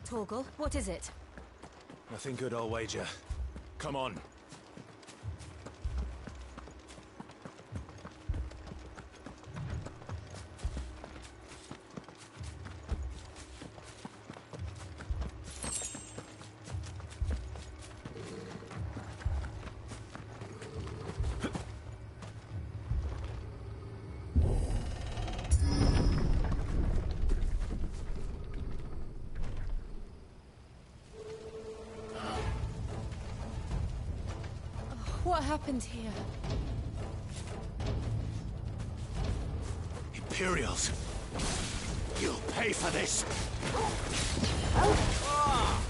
Torgal, what is it? Nothing good, I'll wager. Come on. What happened here? Imperials! You'll pay for this! Ah!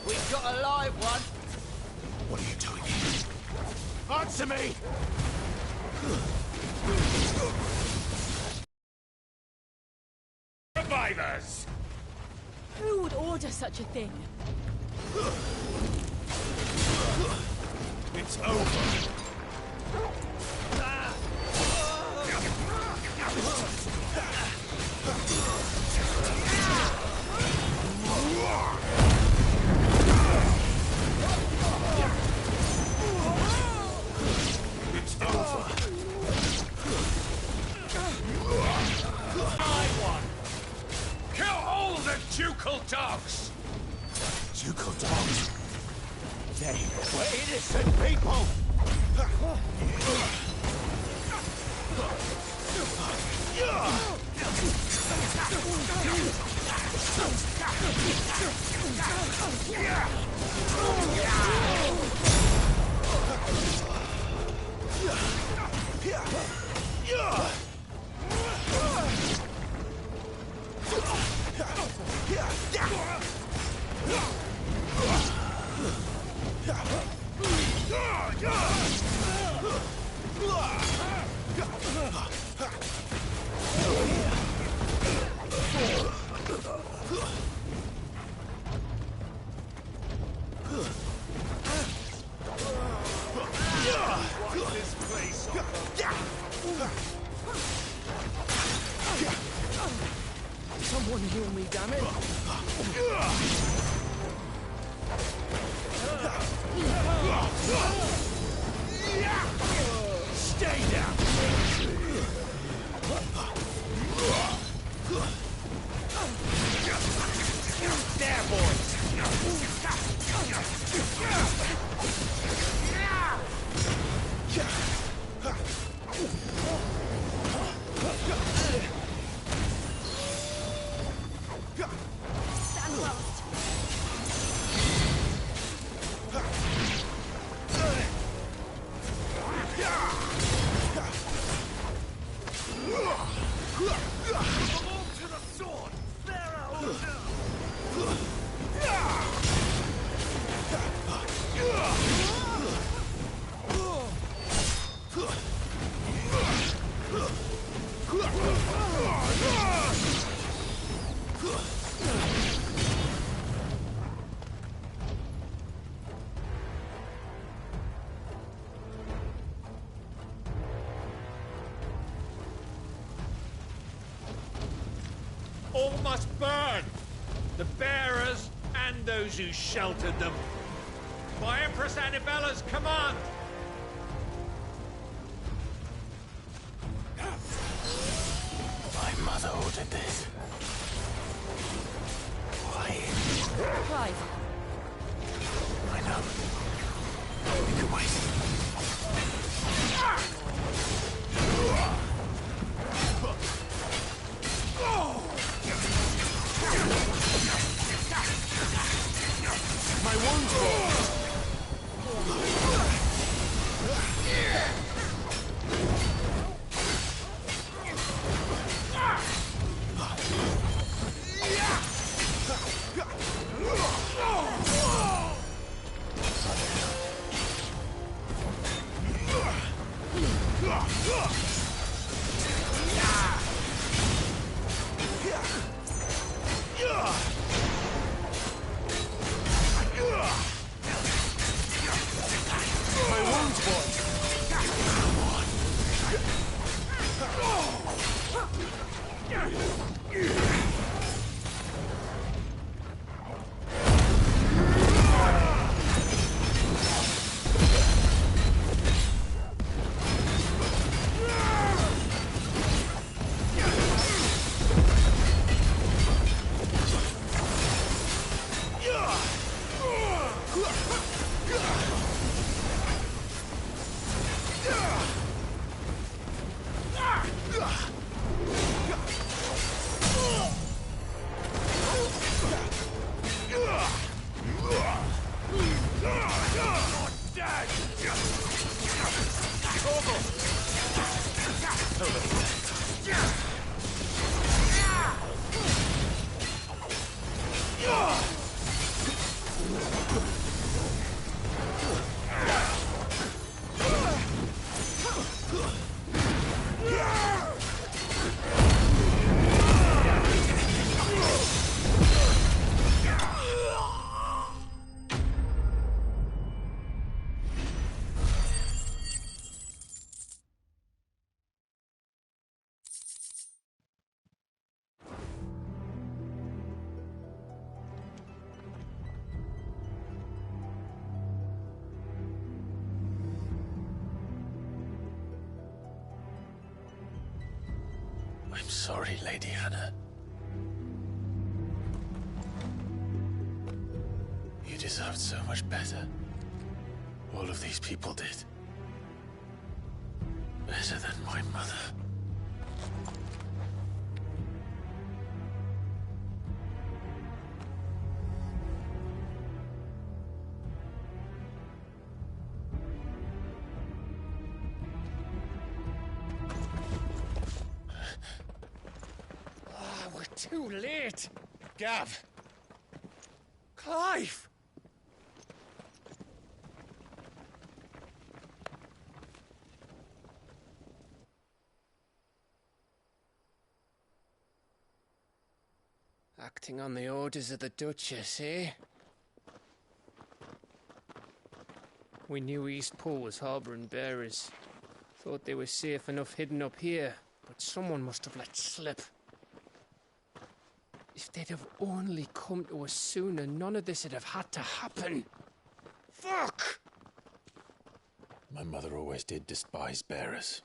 We've got a live one! What are you doing here? Answer me! Survivors! Who would order such a thing? It's over! It's over! I won! Kill all the ducal dogs! Ducal dogs? They were innocent people! Someone heal me, damn it! Stay down! There, boys! Stand fast. To the sword! All must burn! The bearers and those who sheltered them. By Empress Annibella's command! My mother ordered this. Why? Clive. I know. We can wait. My wounds go. sorry, Lady Hannah. You deserved so much better. All of these people did. Better than my mother. We're too late. Gav! Clive! Acting on the orders of the Duchess, eh? We knew Eastpool was harbouring bearers. Thought they were safe enough hidden up here, but someone must have let slip. If they'd have only come to us sooner, none of this would have had to happen. Fuck! My mother always did despise bearers.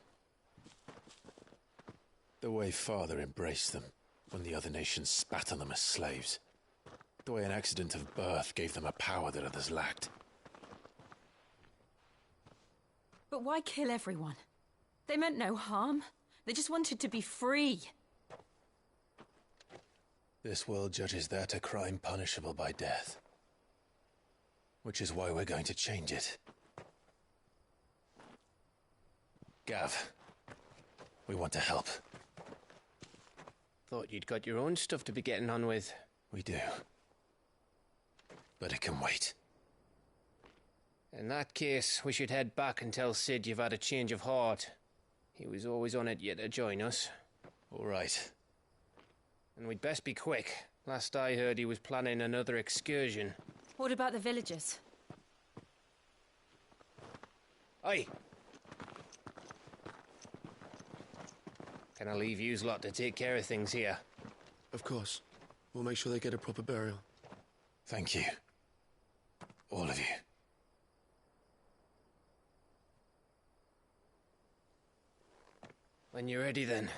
The way Father embraced them when the other nations spat on them as slaves. The way an accident of birth gave them a power that others lacked. But why kill everyone? They meant no harm. They just wanted to be free. This world judges that a crime punishable by death. Which is why we're going to change it. Gav, we want to help. Thought you'd got your own stuff to be getting on with. We do. But it can wait. In that case, we should head back and tell Sid you've had a change of heart. He was always on it yet to join us. All right. And we'd best be quick. Last I heard, he was planning another excursion. What about the villagers? Aye. Can I leave yous lot to take care of things here? Of course. We'll make sure they get a proper burial. Thank you. All of you. When you're ready, then.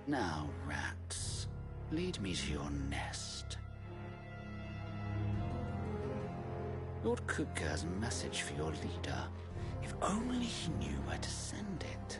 Now, rats, lead me to your nest. Lord Kupka's message for your leader. If only he knew where to send it.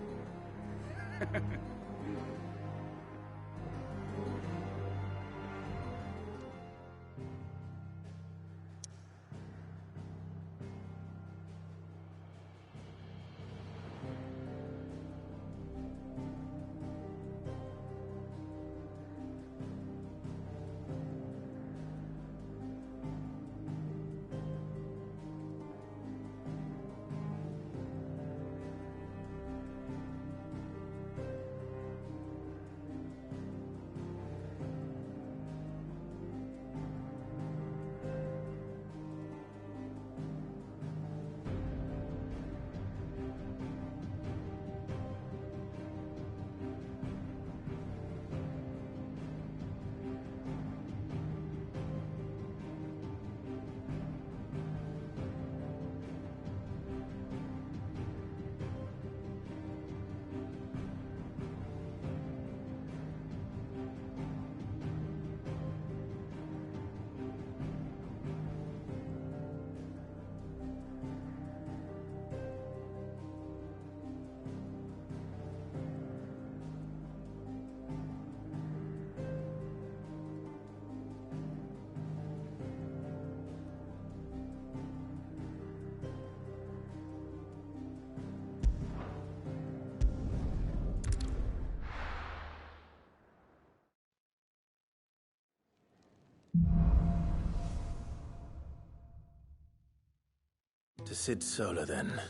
To Sid Solar, then.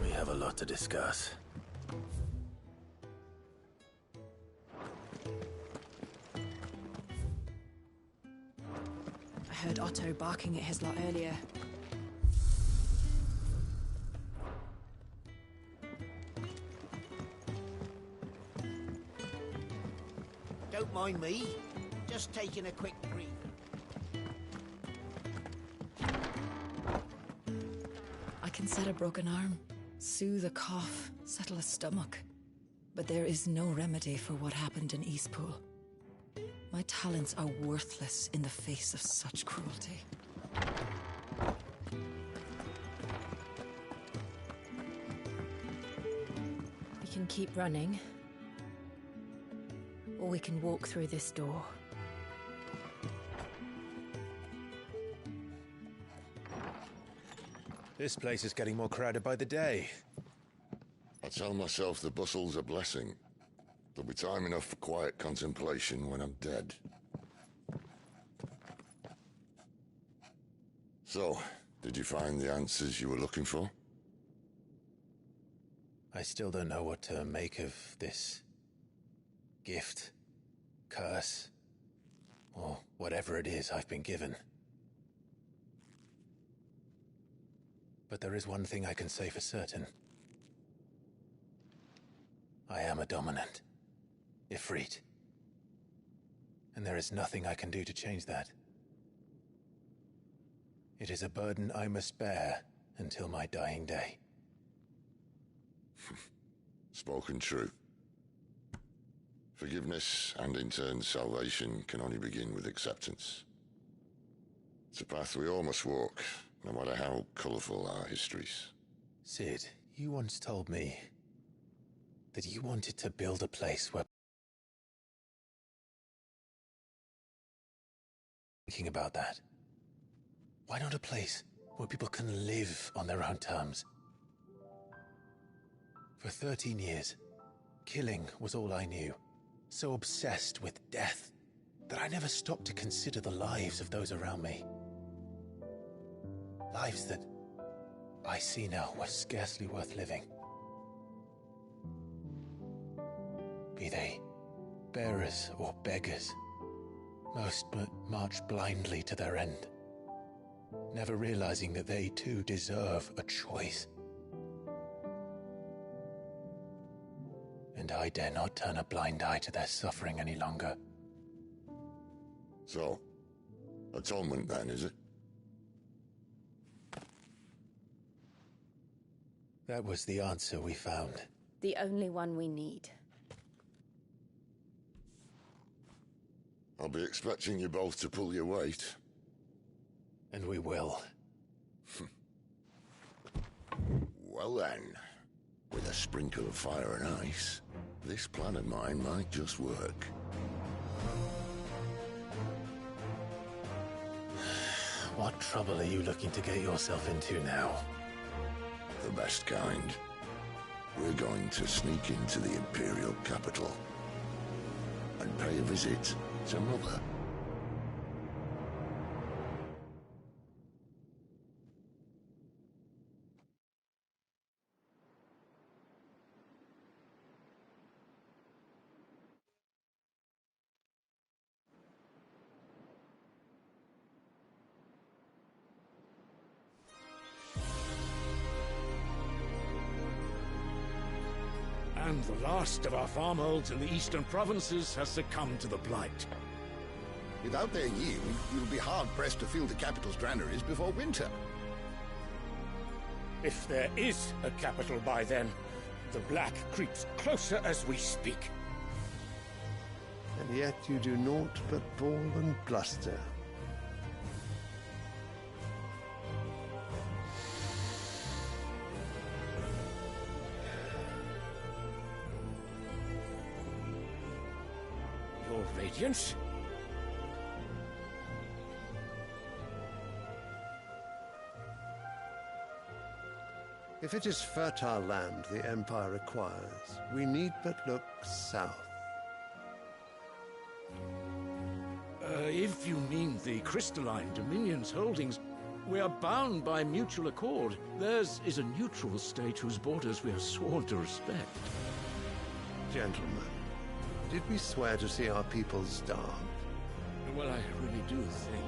We have a lot to discuss. I heard Otto barking at his lot earlier. mind me. Just taking a quick breather. I can set a broken arm, soothe a cough, settle a stomach. But there is no remedy for what happened in Eastpool. My talents are worthless in the face of such cruelty. We can keep running, or we can walk through this door. This place is getting more crowded by the day. I tell myself the bustle's a blessing. There'll be time enough for quiet contemplation when I'm dead. So, did you find the answers you were looking for? I still don't know what to make of this gift, curse, or whatever it is I've been given. But there is one thing I can say for certain. I am a dominant, Ifrit. And there is nothing I can do to change that. It is a burden I must bear until my dying day. Spoken true. Forgiveness and in turn salvation can only begin with acceptance. It's a path we all must walk, no matter how colourful our histories. Sid, you once told me that you wanted to build a place where... Thinking about that. Why not a place where people can live on their own terms? For 13 years, killing was all I knew. So obsessed with death that I never stopped to consider the lives of those around me. Lives that I see now were scarcely worth living. Be they bearers or beggars, most march blindly to their end, never realizing that they too deserve a choice. And I dare not turn a blind eye to their suffering any longer. So, atonement then, is it? That was the answer we found. The only one we need. I'll be expecting you both to pull your weight. And we will. Well then, with a sprinkle of fire and ice, this plan of mine might just work. What trouble are you looking to get yourself into now? The best kind. We're going to sneak into the Imperial capital and pay a visit to Mother. And the last of our farmholds in the eastern provinces has succumbed to the blight. Without their yield, you'll be hard-pressed to fill the capital's granaries before winter. If there is a capital by then, the black creeps closer as we speak. And yet you do naught but bawl and bluster. Your Radiance? If it is fertile land the Empire requires, we need but look south. If you mean the crystalline Dominion's holdings, we are bound by mutual accord. Theirs is a neutral state whose borders we are sworn to respect. Gentlemen, did we swear to see our people starve? Well, I really do think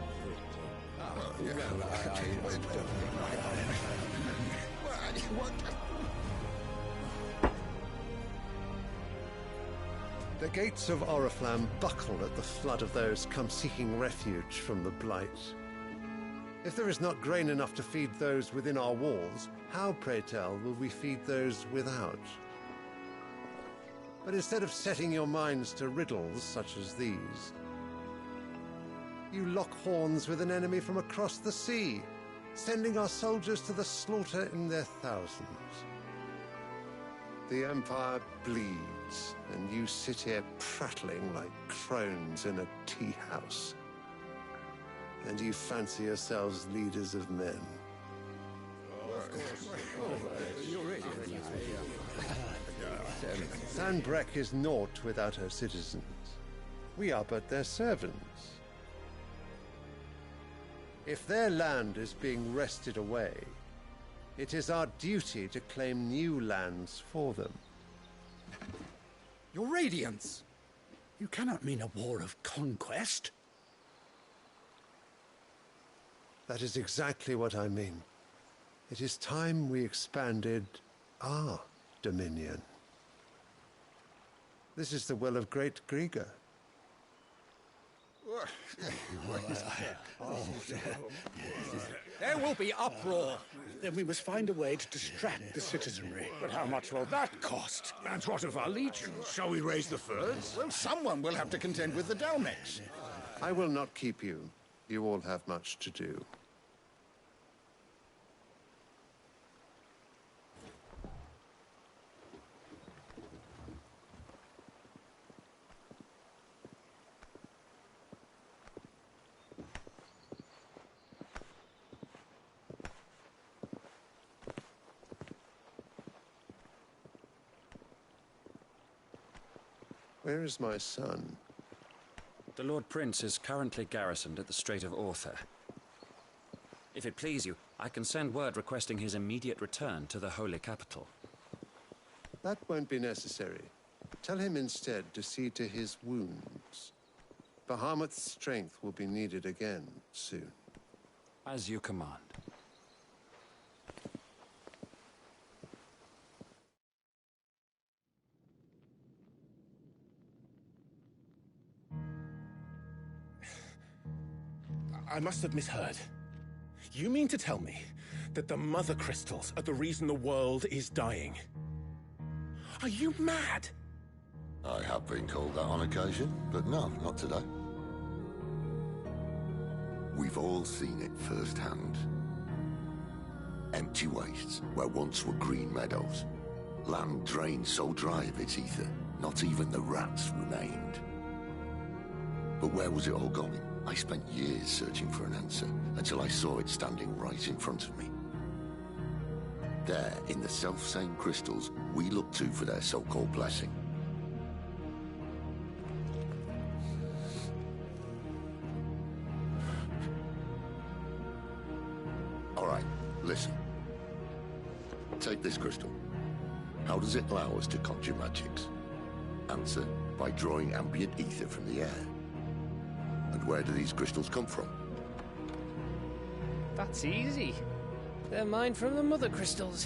that... The gates of Oriflamme buckle at the flood of those come seeking refuge from the Blight. If there is not grain enough to feed those within our walls, how, pray tell, will we feed those without? But instead of setting your minds to riddles such as these, you lock horns with an enemy from across the sea, sending our soldiers to the slaughter in their thousands. The Empire bleeds, and you sit here prattling like crones in a tea house. And you fancy yourselves leaders of men. Sanbreque is naught without her citizens. We are but their servants. If their land is being wrested away, it is our duty to claim new lands for them. Your Radiance! You cannot mean a war of conquest. That is exactly what I mean. It is time we expanded our dominion. This is the will of great Grieger. There will be uproar. Then we must find a way to distract the citizenry. But how much will that cost? And what of our legions? Shall we raise the furs? Well, someone will have to contend with the Dalmex. I will not keep you. You all have much to do. Where is my son? The Lord Prince is currently garrisoned at the Strait of Author. If it please you, I can send word requesting his immediate return to the Holy Capital. That won't be necessary. Tell him instead to see to his wounds. Bahamut's strength will be needed again soon. As you command. I must have misheard. You mean to tell me that the Mother Crystals are the reason the world is dying? Are you mad? I have been called that on occasion, but no, not today. We've all seen it firsthand. Empty wastes where once were green meadows. Land drained so dry of its ether, not even the rats remained. But where was it all going? I spent years searching for an answer, until I saw it standing right in front of me. There, in the self-same crystals, we look to for their so-called blessing. All right, listen. Take this crystal. How does it allow us to conjure magics? Answer, by drawing ambient ether from the air. And where do these crystals come from? That's easy. They're mined from the Mother Crystals.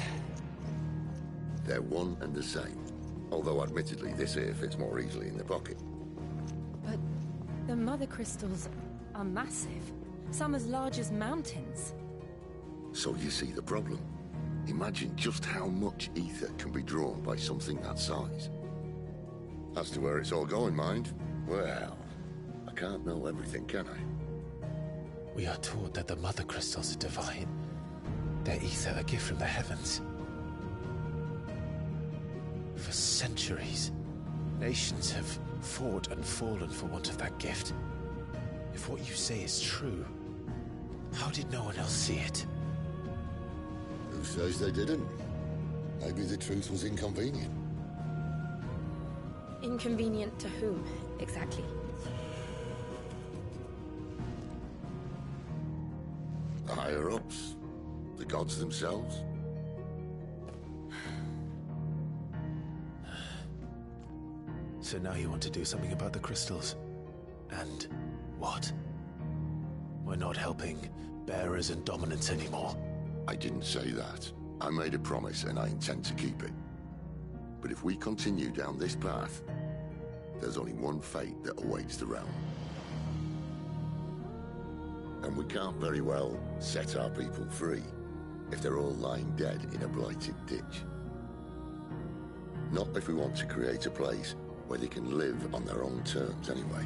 They're one and the same. Although admittedly this here fits more easily in the pocket. But the Mother Crystals are massive. Some as large as mountains. So you see the problem. Imagine just how much ether can be drawn by something that size. As to where it's all going, mind? Well, I can't know everything, can I? We are taught that the Mother Crystals are divine. Their ether a gift from the heavens. For centuries, nations have fought and fallen for want of that gift. If what you say is true, how did no one else see it? Who says they didn't? Maybe the truth was inconvenient. Inconvenient to whom, exactly? The higher-ups? The gods themselves? So now you want to do something about the crystals? And what? We're not helping bearers and dominants anymore. I didn't say that. I made a promise and I intend to keep it. But if we continue down this path, there's only one fate that awaits the realm. And we can't very well set our people free if they're all lying dead in a blighted ditch. Not if we want to create a place where they can live on their own terms anyway.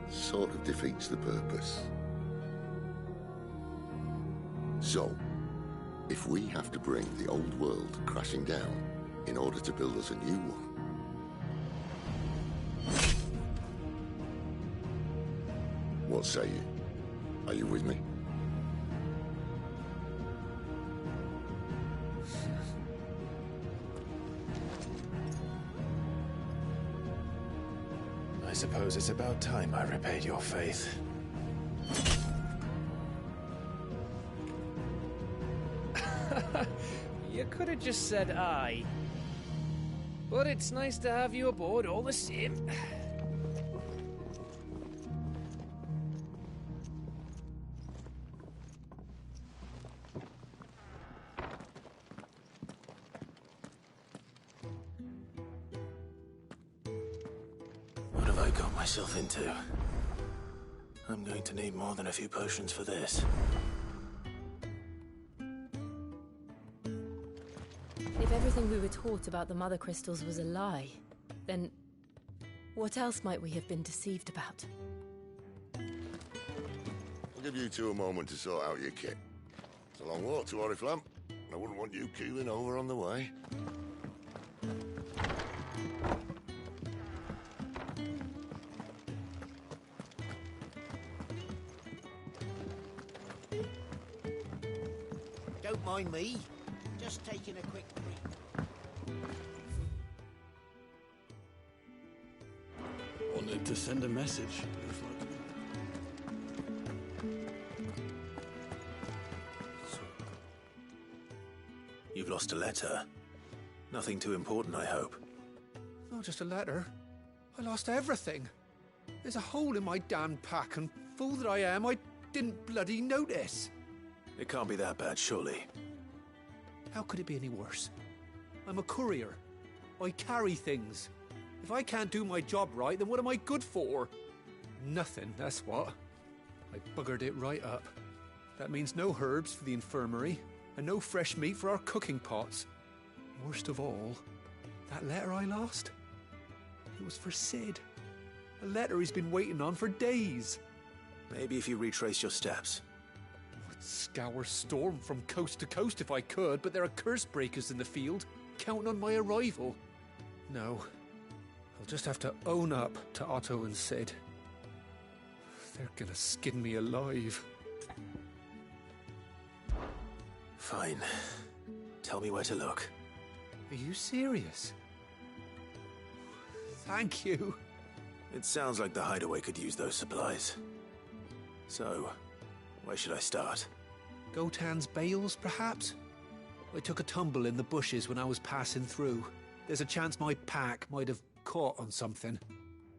Sort of defeats the purpose. So, if we have to bring the old world crashing down in order to build us a new one, what say you? Are you with me? I suppose it's about time I repaid your faith. You could have just said aye. But it's nice to have you aboard all the same. What have I got myself into? I'm going to need more than a few potions for this. If everything we were taught about the Mother Crystals was a lie, then what else might we have been deceived about? I'll give you two a moment to sort out your kit. It's a long walk to Oriflamme, and I wouldn't want you keeling over on the way. Don't mind me. Just taking a quick break. Wanted to send a message. You've lost a letter. Nothing too important, I hope. Not just a letter. I lost everything. There's a hole in my damn pack, and fool that I am, I didn't bloody notice. It can't be that bad, surely. How could it be any worse? I'm a courier. I carry things. If I can't do my job right, then what am I good for? Nothing, that's what. I buggered it right up. That means no herbs for the infirmary, and no fresh meat for our cooking pots. Worst of all, that letter I lost, it was for Sid. A letter he's been waiting on for days. Maybe if you retrace your steps. I'd scour Storm from coast to coast if I could, but there are curse breakers in the field, counting on my arrival. No, I'll just have to own up to Otto and Sid. They're gonna skin me alive. Fine. Tell me where to look. Are you serious? Thank you. It sounds like the hideaway could use those supplies. So, where should I start? Gotan's bales, perhaps? I took a tumble in the bushes when I was passing through. There's a chance my pack might have caught on something.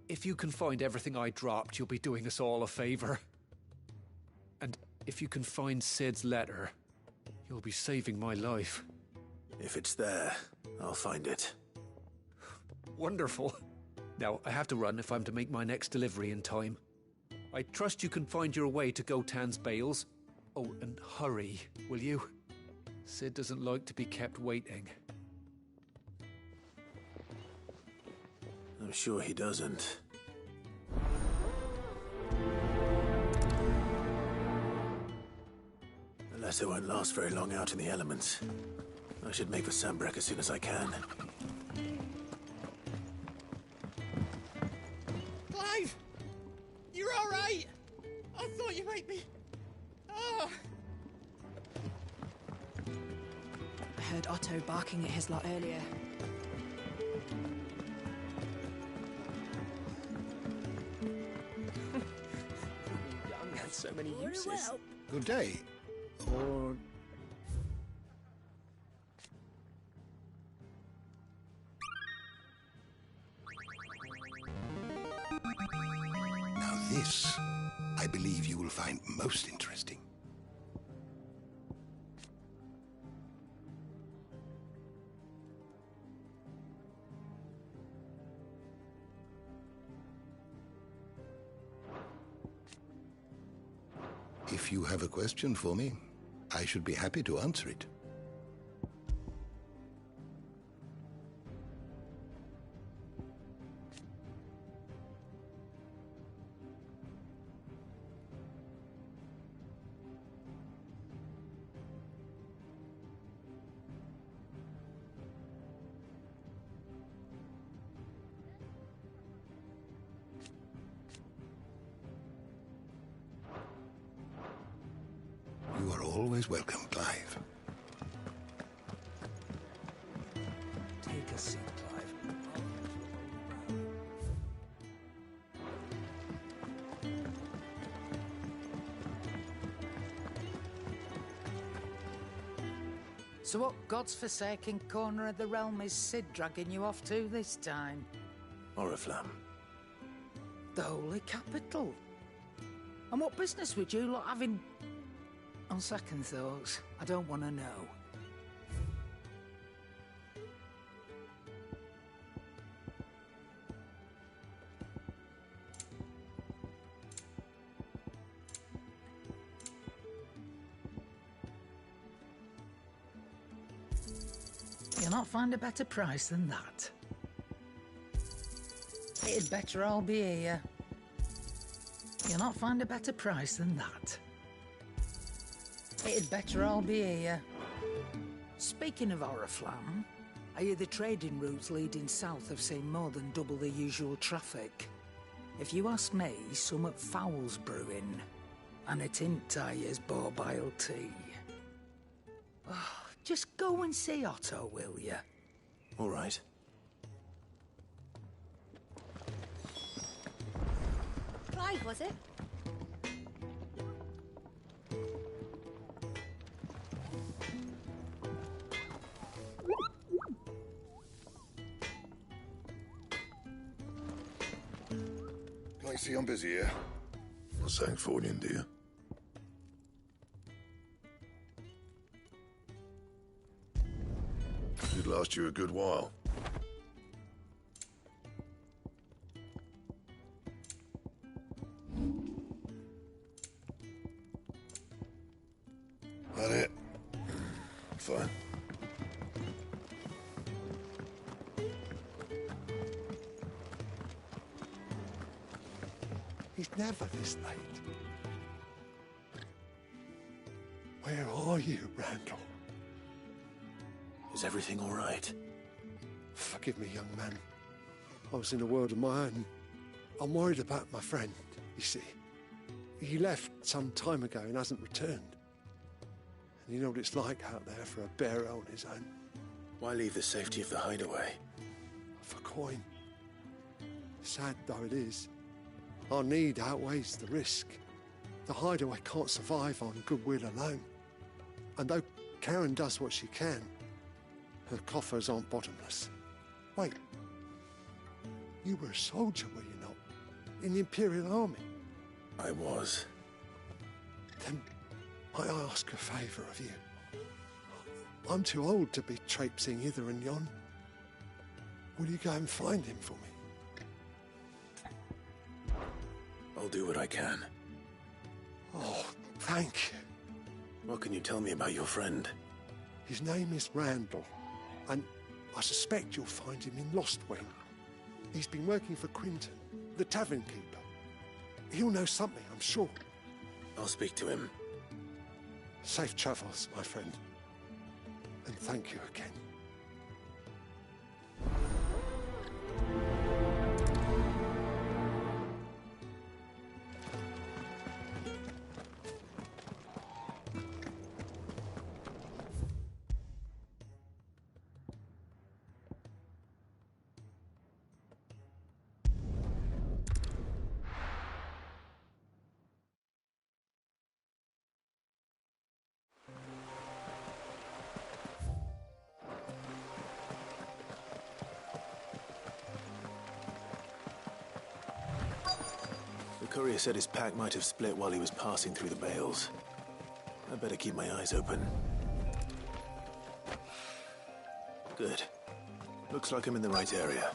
If you can find everything I dropped, you'll be doing us all a favor. And if you can find Sid's letter, you'll be saving my life. If it's there, I'll find it. Wonderful. Now, I have to run if I'm to make my next delivery in time. I trust you can find your way to Gotan's bales. Oh, and hurry, will you? Sid doesn't like to be kept waiting. I'm sure he doesn't. The letter won't last very long out in the elements. I should make for Sambrek as soon as I can. Clive! You're all right! I thought you might be... Ah! I heard Otto barking at his lot earlier. Young had so many uses. Good day. Or... Now this, I I believe you will find most interesting. If you have a question for me, I should be happy to answer it. You are always welcome, Clive. Take a seat, Clive. So what God's forsaken corner of the realm is Sid dragging you off to this time? Oriflamme. The Holy Capital. And what business would you lot have in... On second thoughts, I don't want to know. You'll not find a better price than that. It'd better all be here. You'll not find a better price than that. It'd better all be here. Speaking of Oriflamme, I hear the trading routes leading south have seen more than double the usual traffic. If you ask me, somewhat foul's brewing. And it ain't Tyre's borbile tea. Oh, just go and see Otto, will you? All right. Clive, was it? I see I'm busy here. Not saying for you, dear. Should last you a good while. That it? Fine. He's never this late. Where are you, Randall? Is everything all right? Forgive me, young man. I was in a world of my own. I'm worried about my friend, you see. He left some time ago and hasn't returned. And you know what it's like out there for a bearer on his own. Why leave the safety of the hideaway? For coin. Sad though it is, our need outweighs the risk. The hideaway can't survive on goodwill alone. And though Karen does what she can, her coffers aren't bottomless. Wait, you were a soldier, were you not? In the Imperial Army? I was. Then might I ask a favour of you? I'm too old to be traipsing hither and yon. Will you go and find him for me? I'll do what I can. Oh, thank you. What can you tell me about your friend? His name is Randall, and I suspect you'll find him in Lostwing. He's been working for Quinton, the tavern keeper. He'll know something, I'm sure. I'll speak to him. Safe travels, my friend. And thank you again. courier said his pack might have split while he was passing through the bales. I'd better keep my eyes open. Good. Looks like I'm in the right area.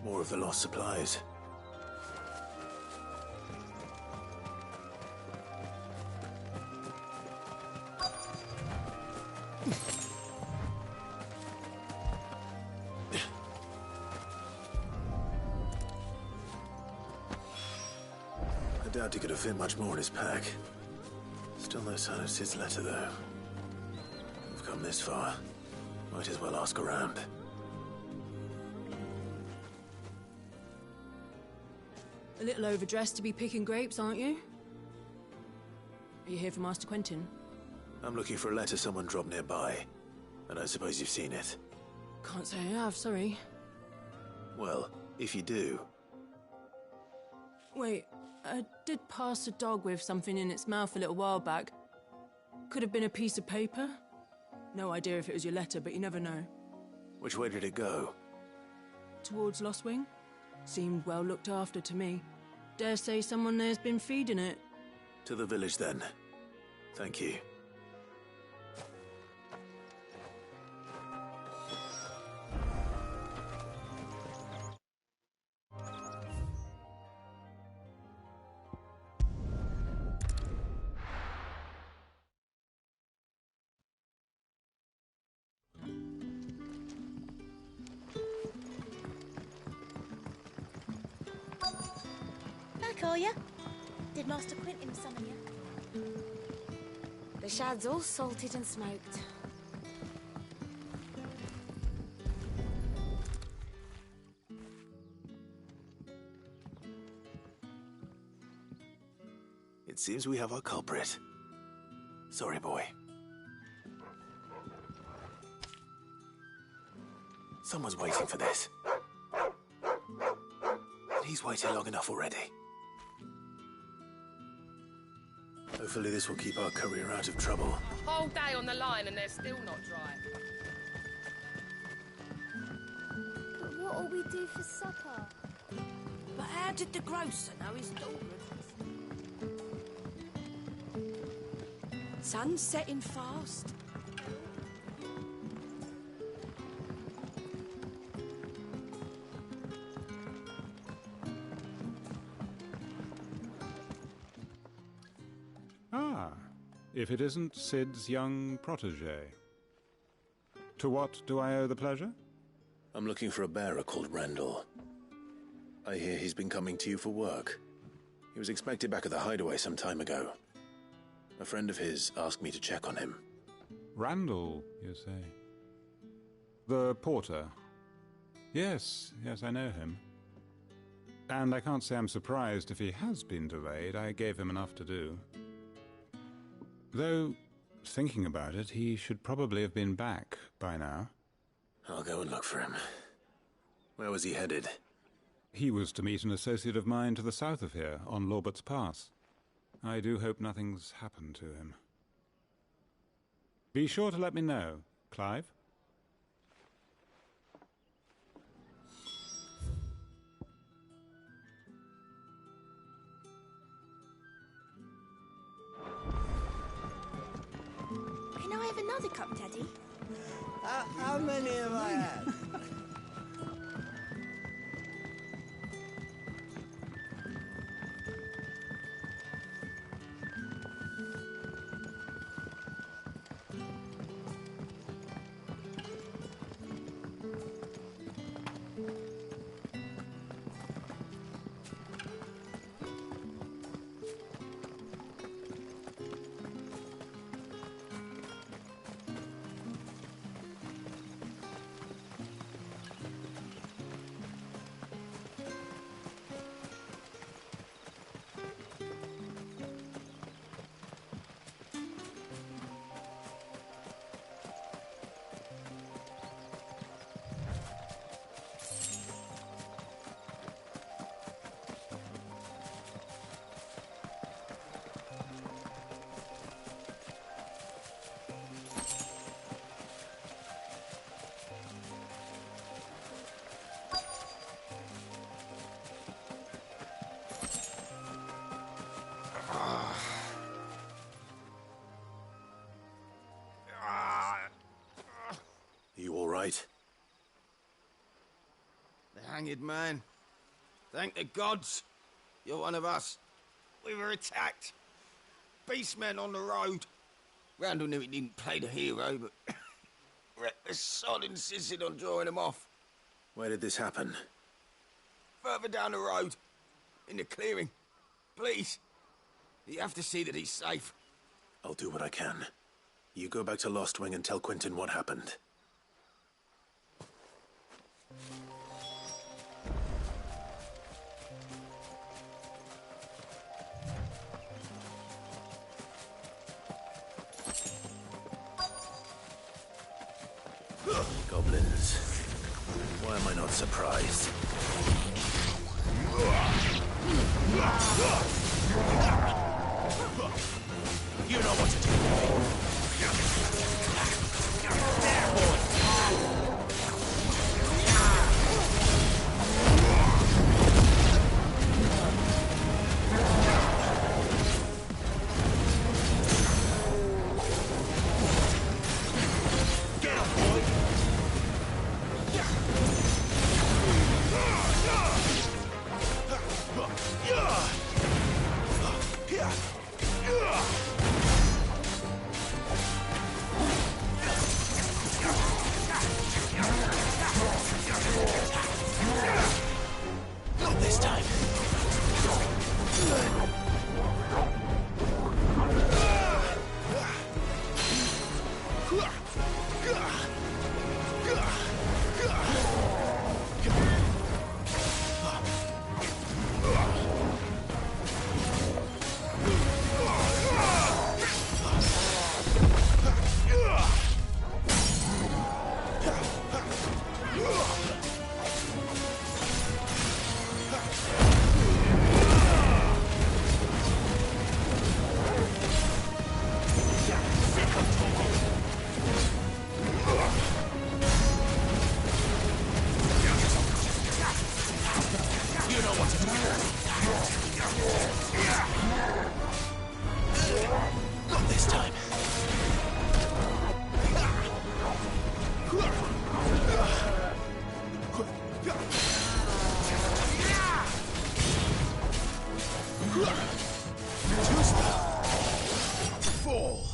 More of the lost supplies. I doubt he could have fit much more in his pack. Still no sign of Sid's letter, though. We've come this far. Might as well ask around. A little overdressed to be picking grapes, aren't you? Are you here for Master Quentin? I'm looking for a letter someone dropped nearby. And I suppose you've seen it. Can't say I have, sorry. Well, if you do... Wait, I did pass a dog with something in its mouth a little while back. Could have been a piece of paper. No idea if it was your letter, but you never know. Which way did it go? Towards Lost Wing? Seemed well looked after to me. Dare say someone there's been feeding it. To the village, then. Thank you. Back, are ya? Did Master Quentin summon you? The shad's all salted and smoked. It seems we have our culprit. Sorry, boy. Someone's waiting for this. And he's waited long enough already. Hopefully this will keep our courier out of trouble. A whole day on the line and they're still not dry. But what'll we do for supper? But how did the grocer know his daughter? Sun's setting fast. Ah, if it isn't Sid's young protege. To what do I owe the pleasure? I'm looking for a bearer called Randall. I hear he's been coming to you for work. He was expected back at the hideaway some time ago. A friend of his asked me to check on him. Randall, you say? The porter? Yes, I know him. And I can't say I'm surprised if he has been delayed. I gave him enough to do. Though, thinking about it, he should probably have been back by now. I'll go and look for him. Where was he headed? He was to meet an associate of mine to the south of here, on Lorbert's Pass. I do hope nothing's happened to him. Be sure to let me know, Clive. Can I have another cup, Daddy? How many have I had? hanged man. Thank the gods. You're one of us. We were attacked. Beastmen on the road. Randall knew he didn't play the hero, but reckless sod insisted on drawing him off. Where did this happen? Further down the road. In the clearing. Please. You have to see that he's safe. I'll do what I can. You go back to Lost Wing and tell Quentin what happened. Goblins. Why am I not surprised? You know what to do. There, boy. Get him, boy. Not this time. Not this time. Fall.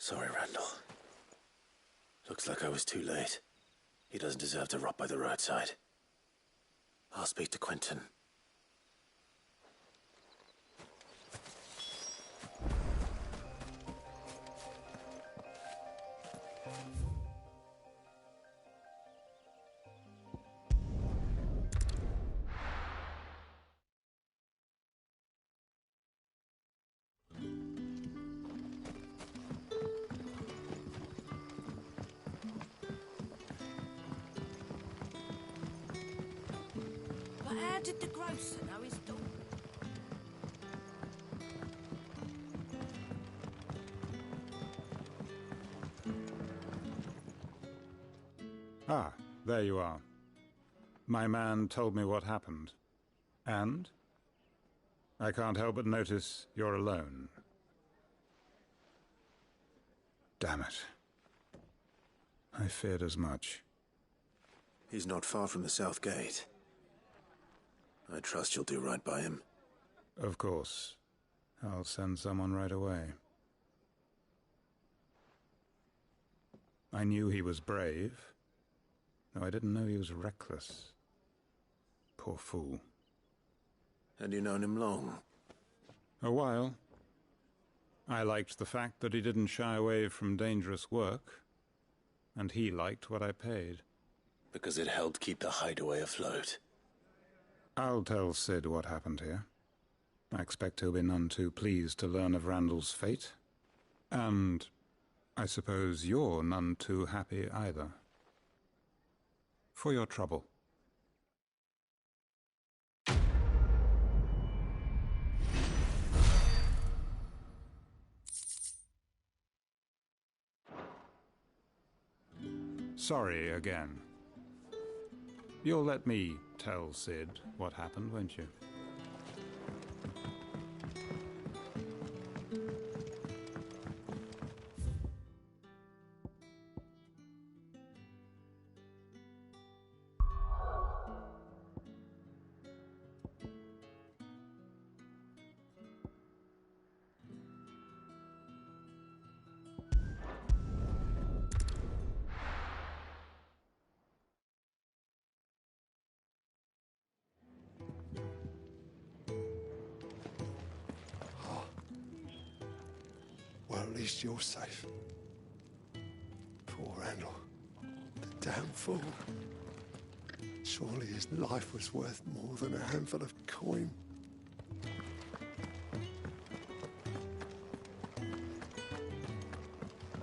Sorry, Randall. Looks like I was too late. He doesn't deserve to rot by the roadside. I'll speak to Quentin. But how did the grocer know his dog? Ah, there you are. My man told me what happened. And? I can't help but notice you're alone. Damn it. I feared as much. He's not far from the South Gate. I trust you'll do right by him. Of course. I'll send someone right away. I knew he was brave, though I didn't know he was reckless. Poor fool. And you known him long? A while. I liked the fact that he didn't shy away from dangerous work, and he liked what I paid. Because it helped keep the hideaway afloat. I'll tell Sid what happened here. I expect he'll be none too pleased to learn of Randall's fate. And I suppose you're none too happy either. For your trouble. Sorry again. You'll let me tell Sid what happened, won't you? Well, at least you're safe. Poor Randall. The damn fool. Surely his life was worth more than a handful of coin.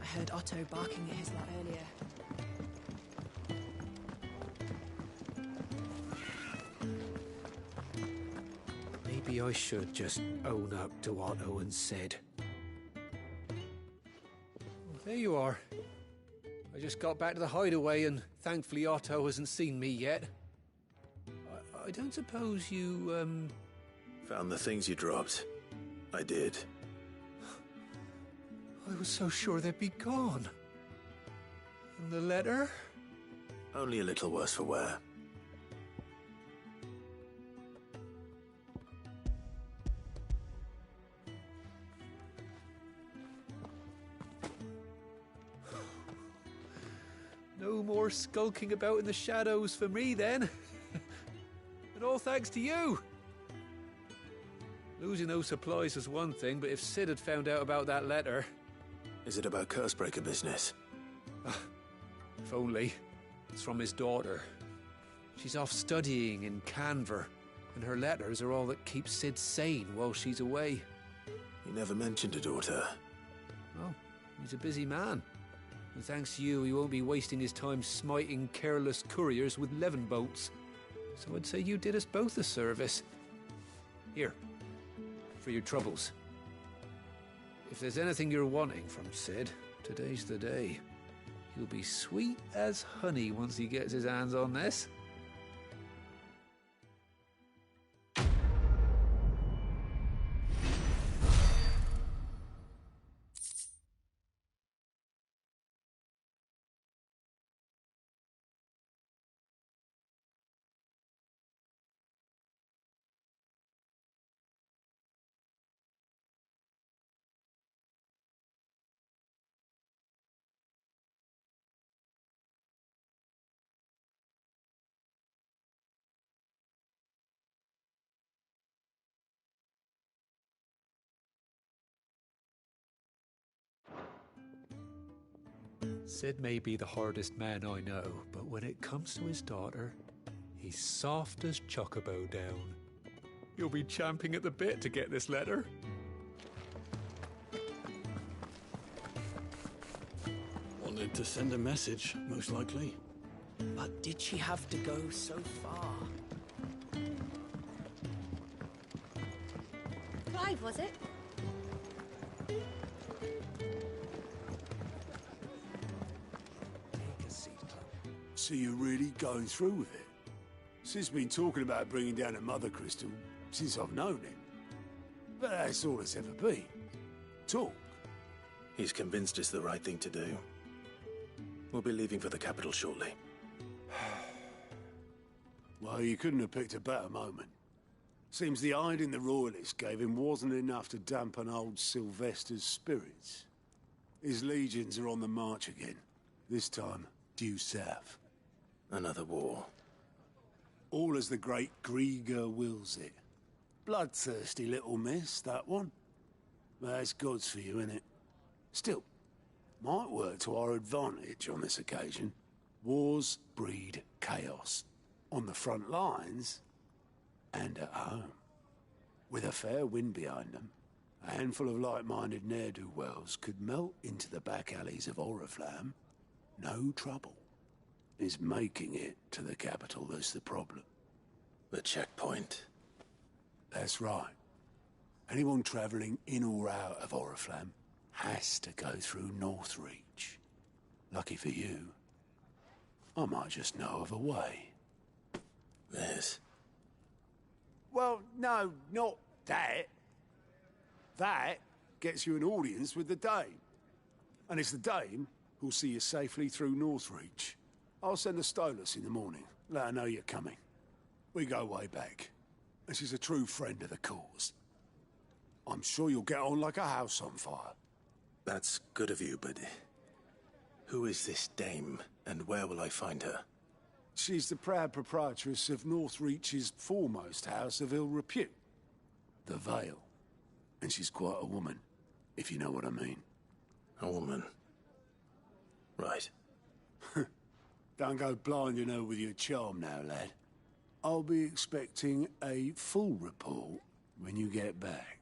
I heard Otto barking at his lot earlier. Maybe I should just own up to Otto and Sid. There you are. I just got back to the hideaway and thankfully Otto hasn't seen me yet. I don't suppose you, Found the things you dropped. I did. I was so sure they'd be gone. And the letter? Only a little worse for wear. No more skulking about in the shadows for me, then. And all thanks to you. Losing those supplies was one thing, but if Sid had found out about that letter... Is it about Cursebreaker business? If only. It's from his daughter. She's off studying in Canver, and her letters are all that keeps Sid sane while she's away. He never mentioned a daughter. Well, he's a busy man. And thanks to you, he won't be wasting his time smiting careless couriers with levin bolts. So I'd say you did us both a service. Here, for your troubles. If there's anything you're wanting from Sid, today's the day. He'll be sweet as honey once he gets his hands on this. Sid may be the hardest man I know, but when it comes to his daughter, he's soft as Chocobo down. You'll be champing at the bit to get this letter. Wanted to send a message, most likely. But did she have to go so far? Clive, was it? So you're really going through with it? Sid's been talking about bringing down a mother crystal since I've known him. But that's all it's ever been. Talk. He's convinced it's the right thing to do. We'll be leaving for the capital shortly. Well, you couldn't have picked a better moment. Seems the hiding the royalists gave him wasn't enough to dampen old Sylvester's spirits. His legions are on the march again. This time, due south. Another war. All as the great Grieger wills it. Bloodthirsty little miss, that one. That's God's for you, innit? Still, might work to our advantage on this occasion. Wars breed chaos. On the front lines, and at home. With a fair wind behind them, a handful of like-minded ne'er-do-wells could melt into the back alleys of Oriflamme. No trouble. Is making it to the capital that's the problem. The checkpoint. That's right. Anyone travelling in or out of Oriflamme has to go through Northreach. Lucky for you, I might just know of a way. Yes. Well, no, not that. That gets you an audience with the Dame. And it's the Dame who'll see you safely through Northreach. I'll send the Stolas in the morning. Let her know you're coming. We go way back. And she's a true friend of the cause. I'm sure you'll get on like a house on fire. That's good of you, but who is this dame, and where will I find her? She's the proud proprietress of Northreach's foremost house of ill repute, the Vale. And she's quite a woman, if you know what I mean. A woman. Right. Don't go blinding her with your charm now, lad. I'll be expecting a full report when you get back.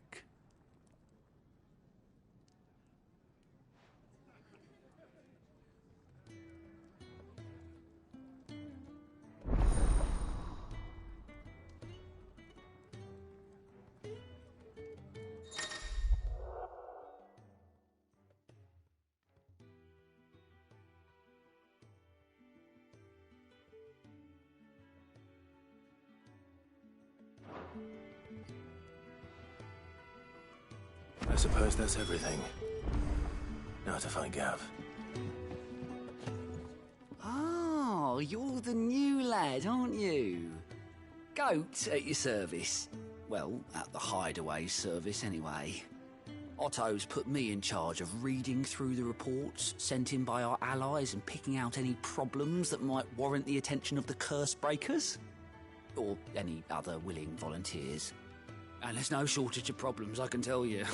I suppose that's everything. Now to find Gav. Oh, you're the new lad, aren't you? Goat at your service. Well, at the hideaway service, anyway. Otto's put me in charge of reading through the reports sent in by our allies and picking out any problems that might warrant the attention of the curse breakers. Or any other willing volunteers. And there's no shortage of problems, I can tell you.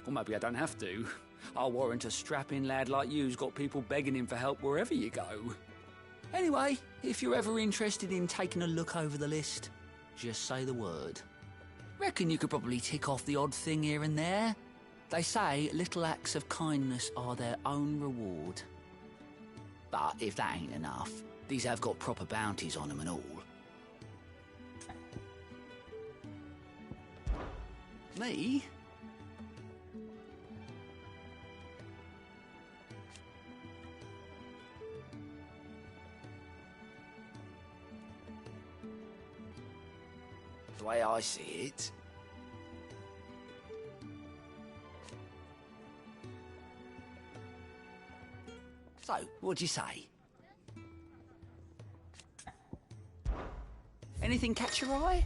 Or maybe I don't have to. I'll warrant a strapping lad like you's got people begging him for help wherever you go. Anyway, if you're ever interested in taking a look over the list, just say the word. Reckon you could probably tick off the odd thing here and there. They say little acts of kindness are their own reward. But if that ain't enough, these have got proper bounties on them and all. Me? The way I see it, so, what'd you say? Anything catch your eye?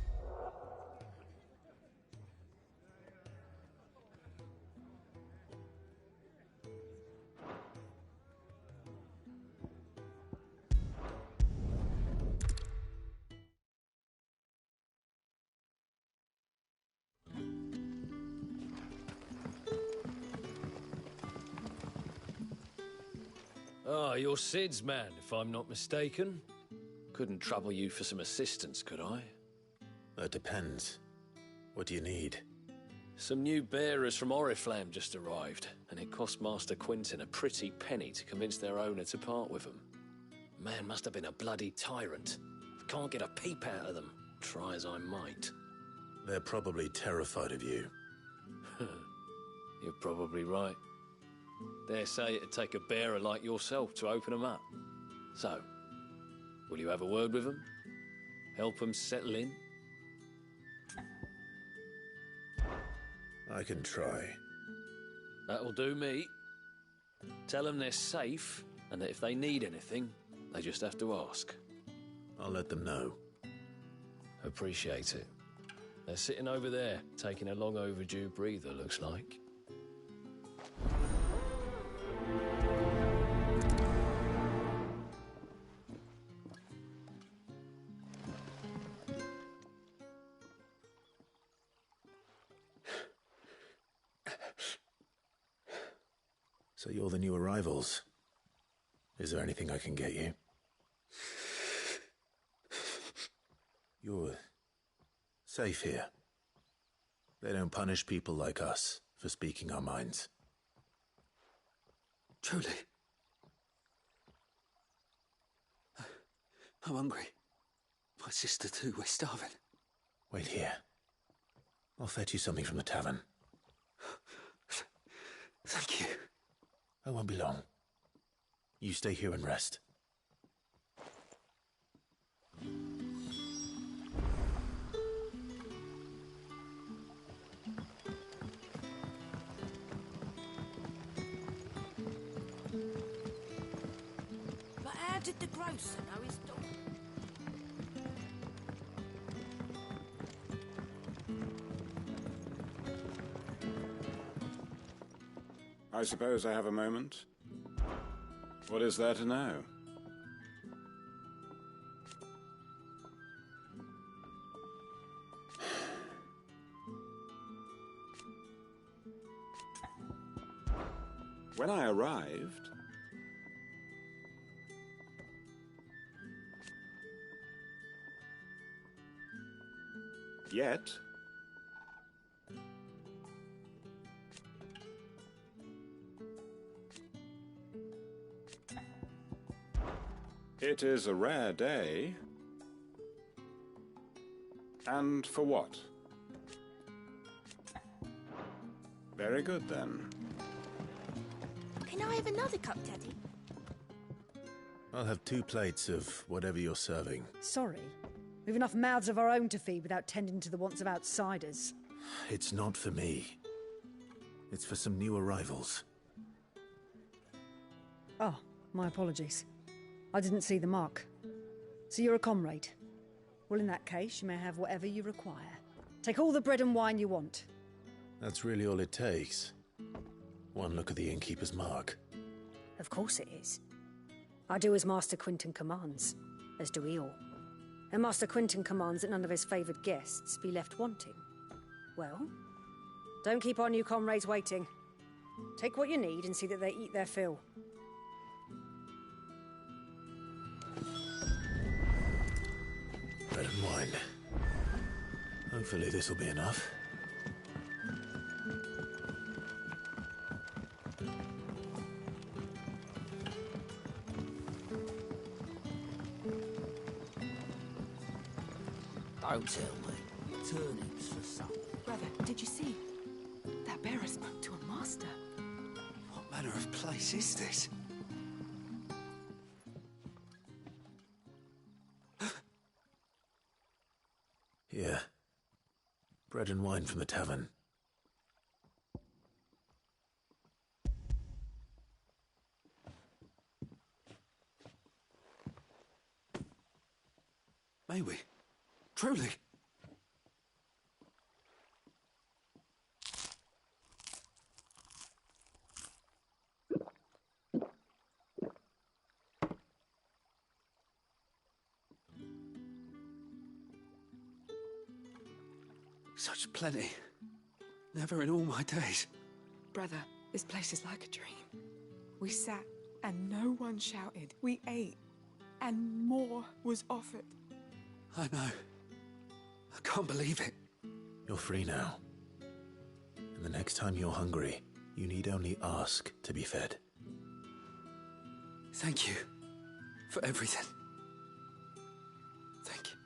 Ah, you're Sid's man, if I'm not mistaken. Couldn't trouble you for some assistance, could I? That depends. What do you need? Some new bearers from Oriflamme just arrived, and it cost Master Quintin a pretty penny to convince their owner to part with them. Man must have been a bloody tyrant. Can't get a peep out of them, try as I might. They're probably terrified of you. You're probably right. Dare say it'd take a bearer like yourself to open them up. So, will you have a word with them? Help them settle in? I can try. That'll do me. Tell them they're safe, and that if they need anything, they just have to ask. I'll let them know. Appreciate it. They're sitting over there, taking a long overdue breather, looks like. So you're the new arrivals. Is there anything I can get you? You're safe here. They don't punish people like us for speaking our minds. Truly. I'm hungry. My sister too, we're starving. Wait here. I'll fetch you something from the tavern. Thank you. I won't be long. You stay here and rest. Did the grocer know his dog? I suppose I have a moment. What is there to know? When I arrived, yet it is a rare day. And for what? Very good, then. Can I have another cup, Daddy? I'll have 2 plates of whatever you're serving. Sorry. We've enough mouths of our own to feed without tending to the wants of outsiders. It's not for me. It's for some new arrivals. Oh, my apologies. I didn't see the mark. So you're a comrade. Well, in that case, you may have whatever you require. Take all the bread and wine you want. That's really all it takes. One look at the innkeeper's mark. Of course it is. I do as Master Quinton commands, as do we all. And Master Quinton commands that none of his favoured guests be left wanting. Well, don't keep our new comrades waiting. Take what you need and see that they eat their fill. Bread and wine. Hopefully this'll be enough. Don't tell me. Turnips for supper. Brother, did you see? That bearer spoke to a master. What manner of place is this? Here. Bread and wine from the tavern. May we? Truly? Such plenty. Never in all my days. Brother, this place is like a dream. We sat and no one shouted. We ate and more was offered. I know. I can't believe it. You're free now. And the next time you're hungry, you need only ask to be fed. Thank you for everything. Thank you.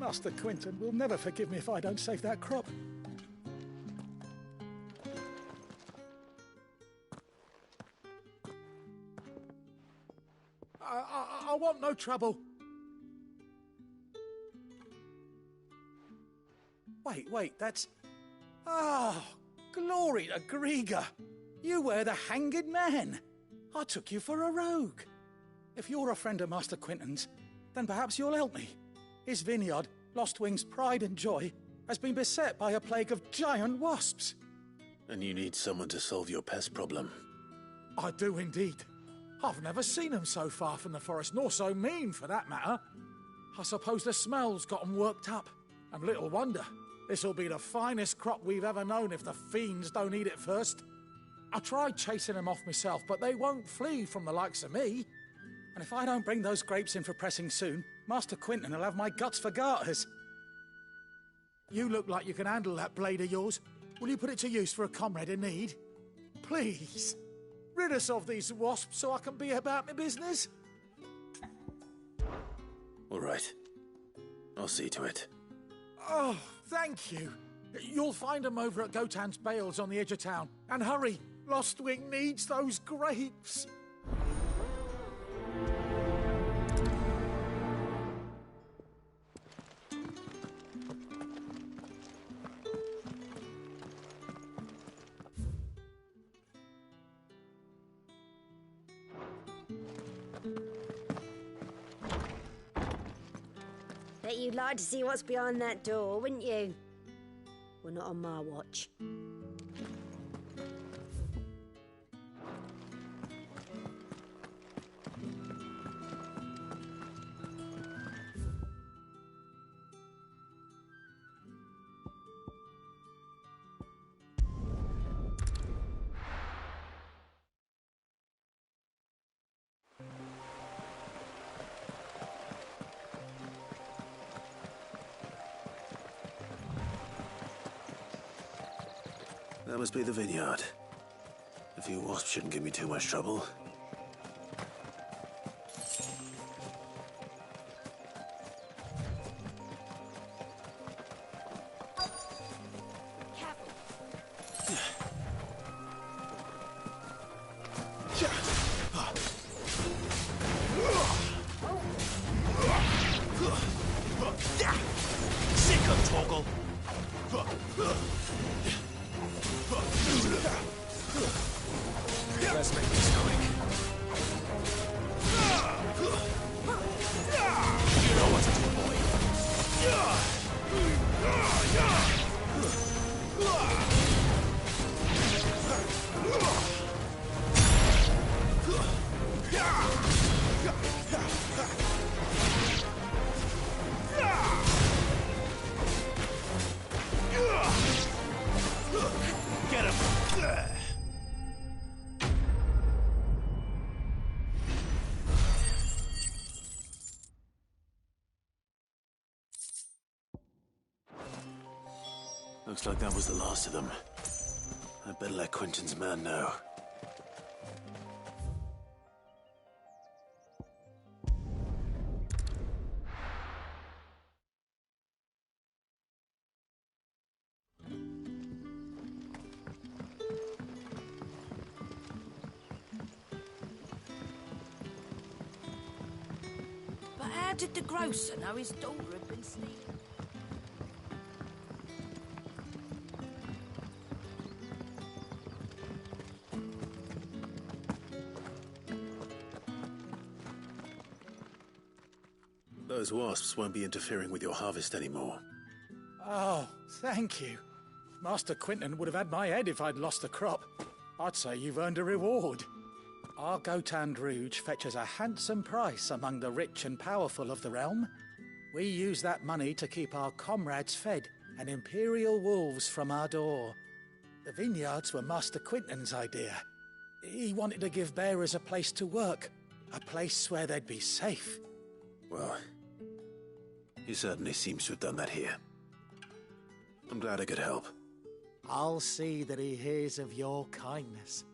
Master Quinton will never forgive me if I don't save that crop. I want no trouble. Wait, that's... Oh, glory to Grieger. You were the hanged man. I took you for a rogue. If you're a friend of Master Quinton's, then perhaps you'll help me. His vineyard, Lostwing's pride and joy, has been beset by a plague of giant wasps. And you need someone to solve your pest problem. I do indeed. I've never seen them so far from the forest, nor so mean, for that matter. I suppose the smell's got 'em worked up. And little wonder. This'll be the finest crop we've ever known if the fiends don't eat it first. I tried chasing them off myself, but they won't flee from the likes of me. And if I don't bring those grapes in for pressing soon, Master Quinton will have my guts for garters. You look like you can handle that blade of yours. Will you put it to use for a comrade in need? Please, rid us of these wasps so I can be about my business. All right. I'll see to it. Oh, thank you. You'll find them over at Gotan's Bales on the edge of town. And hurry, Lostwing needs those grapes. Bet you'd like to see what's behind that door, wouldn't you? Well, not on my watch. That must be the vineyard. A few wasps shouldn't give me too much trouble. Sick of Toggle! Let's make this quick. You know what to do, boy. Get him! Looks like that was the last of them. I'd better let Quentin's man know. But how did the grocer know his daughter had been sneaking? Those wasps won't be interfering with your harvest anymore. Oh, thank you. Master Quentin would have had my head if I'd lost the crop. I'd say you've earned a reward. Our Gotan Rouge fetches a handsome price among the rich and powerful of the realm. We use that money to keep our comrades fed and imperial wolves from our door. The vineyards were Master Quentin's idea. He wanted to give bearers a place to work, a place where they'd be safe. Well, he certainly seems to have done that here. I'm glad I could help. I'll see that he hears of your kindness.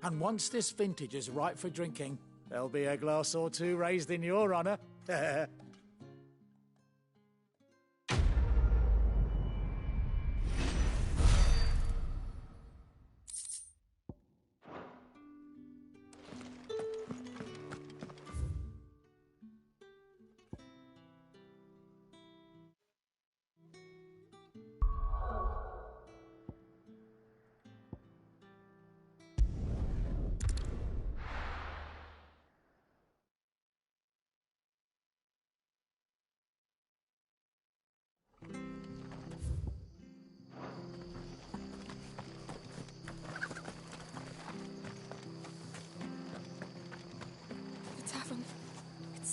And once this vintage is ripe for drinking, there'll be a glass or two raised in your honor.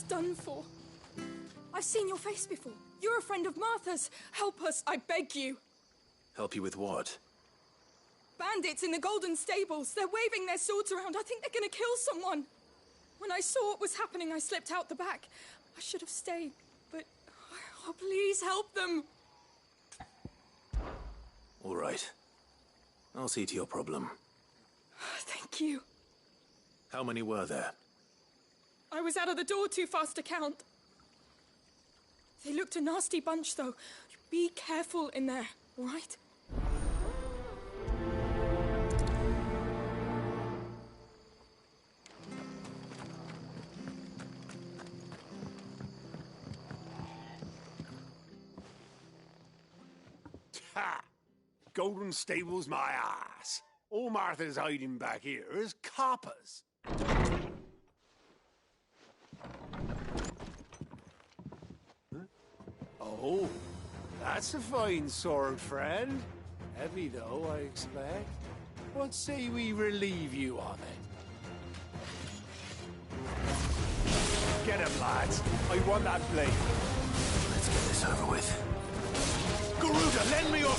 Done for. I've seen your face before. You're a friend of Martha's. Help us, I beg you. Help you with what? Bandits in the Golden Stables. They're waving their swords around. I think they're going to kill someone. When I saw what was happening, I slipped out the back. I should have stayed, but... Oh, please help them. All right. I'll see to your problem. Thank you. How many were there? I was out of the door too fast to count. They looked a nasty bunch, though. Be careful in there, all right? Ha! Golden Stable's my ass. All Martha's hiding back here is coppers. Huh? Oh, that's a fine sword, friend. Heavy, though, I expect. What say we relieve you of it? Get him, lads. I want that blade. Let's get this over with. Garuda, lend me your...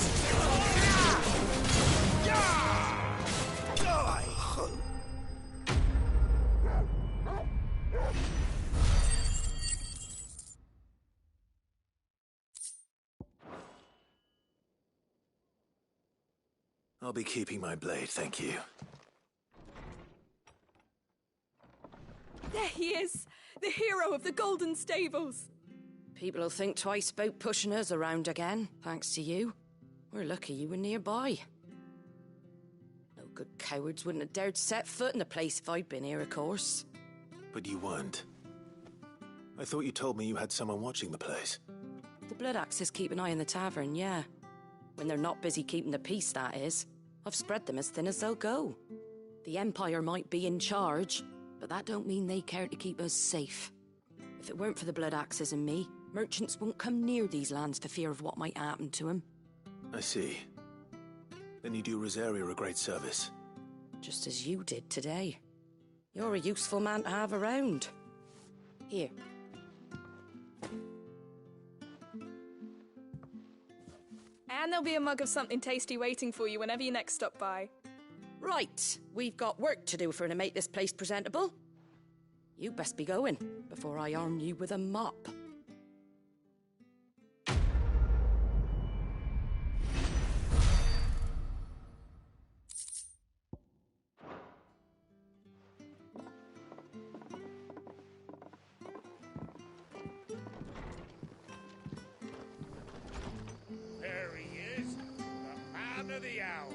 I'll be keeping my blade, thank you. There he is! The hero of the Golden Stables! People will think twice about pushing us around again, thanks to you. We're lucky you were nearby. No good cowards wouldn't have dared set foot in the place if I'd been here, of course. But you weren't. I thought you told me you had someone watching the place. The Blood Axes keep an eye on the tavern, yeah. When they're not busy keeping the peace, that is. I've spread them as thin as they'll go. The Empire might be in charge, but that don't mean they care to keep us safe. If it weren't for the Blood Axes and me, merchants won't come near these lands for fear of what might happen to them. I see. Then you do Rosaria a great service. Just as you did today. You're a useful man to have around. Here. And there'll be a mug of something tasty waiting for you whenever you next stop by. Right, we've got work to do for to make this place presentable. You best be going, before I arm you with a mop. There he is, the man of the hour.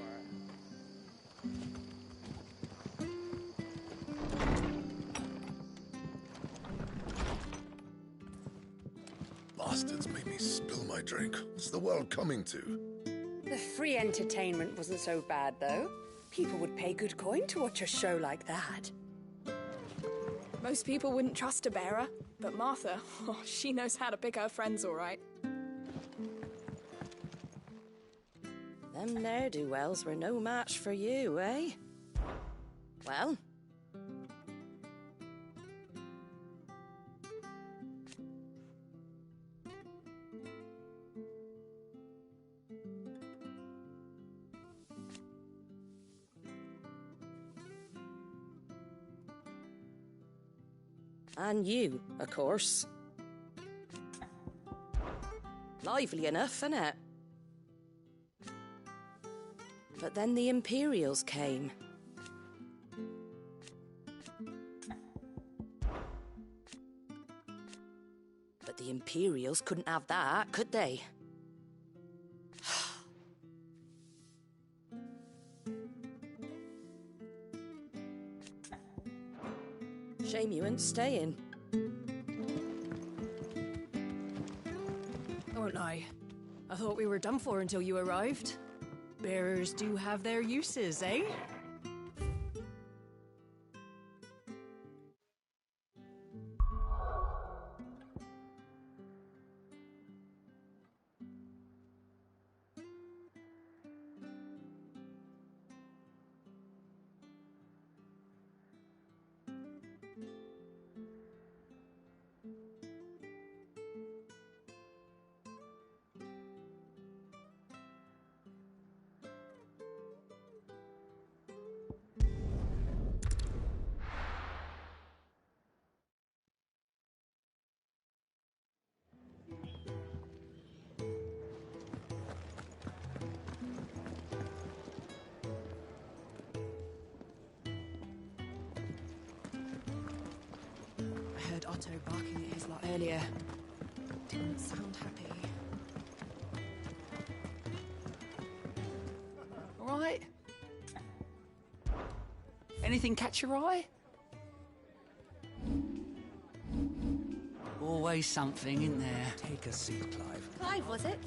Bastards made me spill my drink. What's the world coming to? The free entertainment wasn't so bad, though. People would pay good coin to watch a show like that. Most people wouldn't trust a bearer, but Martha, oh, she knows how to pick her friends all right. Them ne'er-do-wells were no match for you, eh? Well... And you, of course. Lively enough, innit? But then the Imperials came. But the Imperials couldn't have that, could they? Shame you ain't staying. I won't lie. I thought we were done for until you arrived. Bearers do have their uses, eh? Otto barking at his lot earlier. Didn't sound happy. All right? Anything catch your eye? Always something, isn't there? Take a seat, Clive. Clive, was it?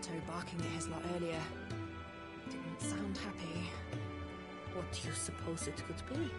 Otto barking at his lot earlier. Didn't sound happy. What do you suppose it could be?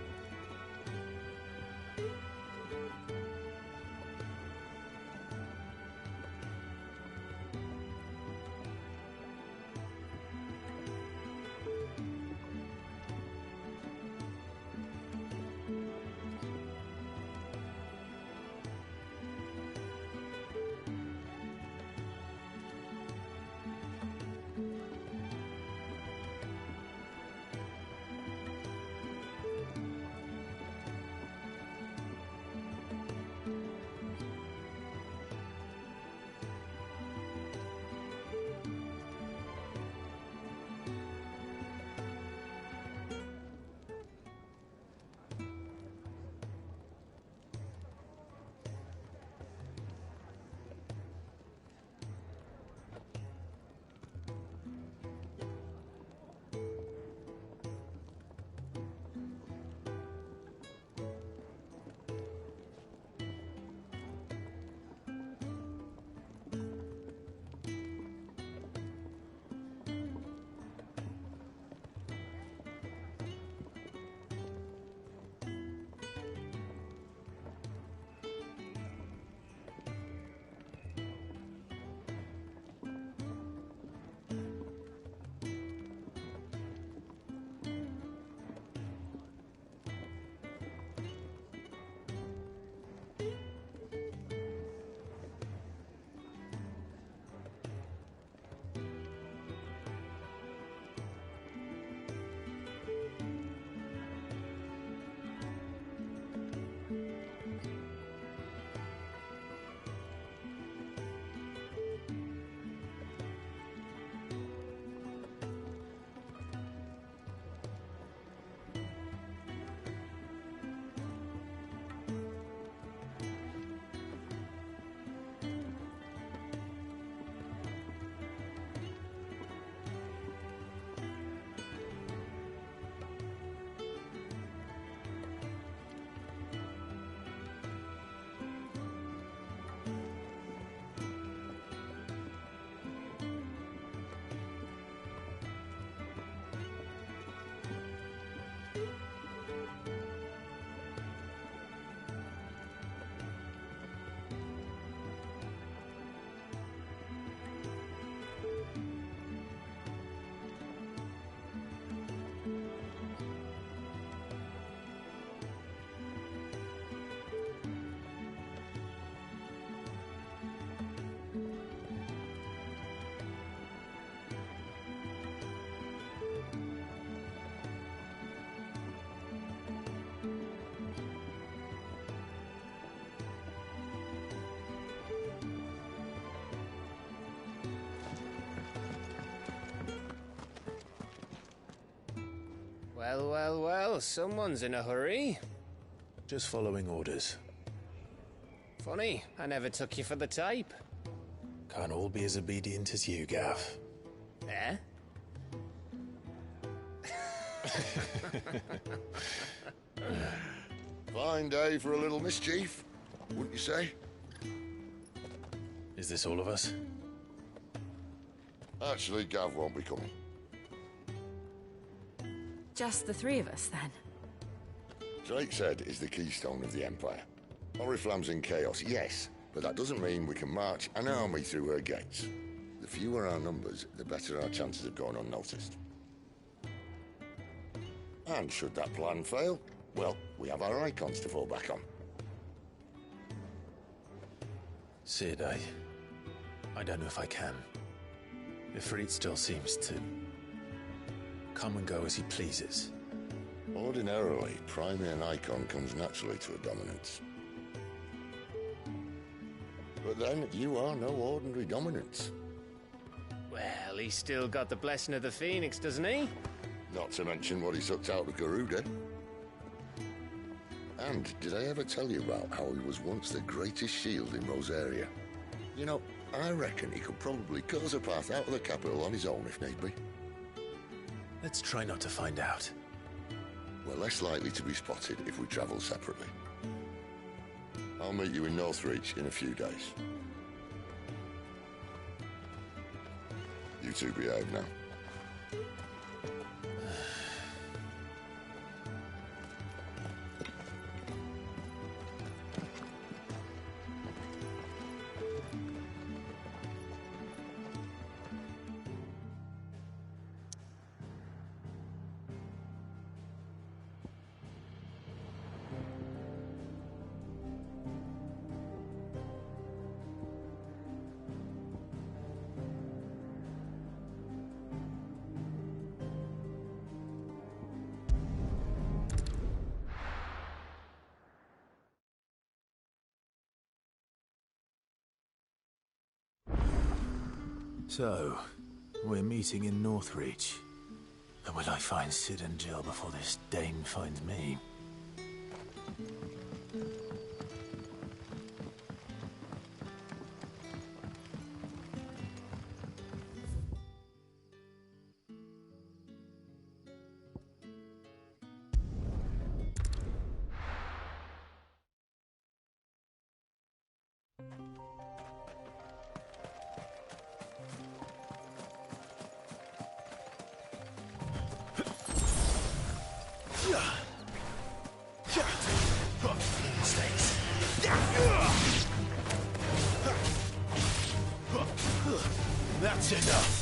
Well, well, well, someone's in a hurry. Just following orders. Funny, I never took you for the type. Can't all be as obedient as you, Gav. Eh? Fine day for a little mischief, wouldn't you say? Is this all of us? Actually, Gav won't be coming. Just the three of us, then? Drake's Head is the keystone of the Empire. Oriflamme's in chaos, yes, but that doesn't mean we can march an army through her gates. The fewer our numbers, the better our chances of going unnoticed. And should that plan fail, well, we have our icons to fall back on. Sid, I don't know if I can. Ifrit still seems to come and go as he pleases. Ordinarily, priming an icon comes naturally to a dominance. But then, you are no ordinary dominance. Well, he's still got the blessing of the Phoenix, doesn't he? Not to mention what he sucked out of Garuda. And did I ever tell you about how he was once the greatest shield in Rosaria? You know, I reckon he could probably cut us a path out of the capital on his own if need be. Let's try not to find out. We're less likely to be spotted if we travel separately. I'll meet you in Northreach in a few days. you two behave now. So, we're meeting in Northreach. But will I find Sid and Jill before this dame finds me? That's enough.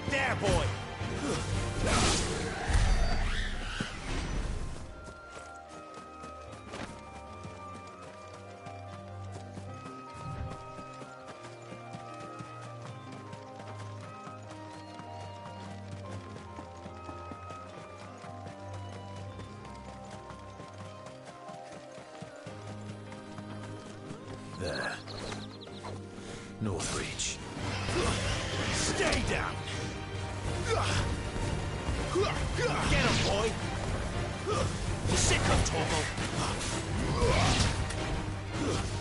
There, boy! There. Northreach. Stay down! Get him, boy! Sick of Torgal!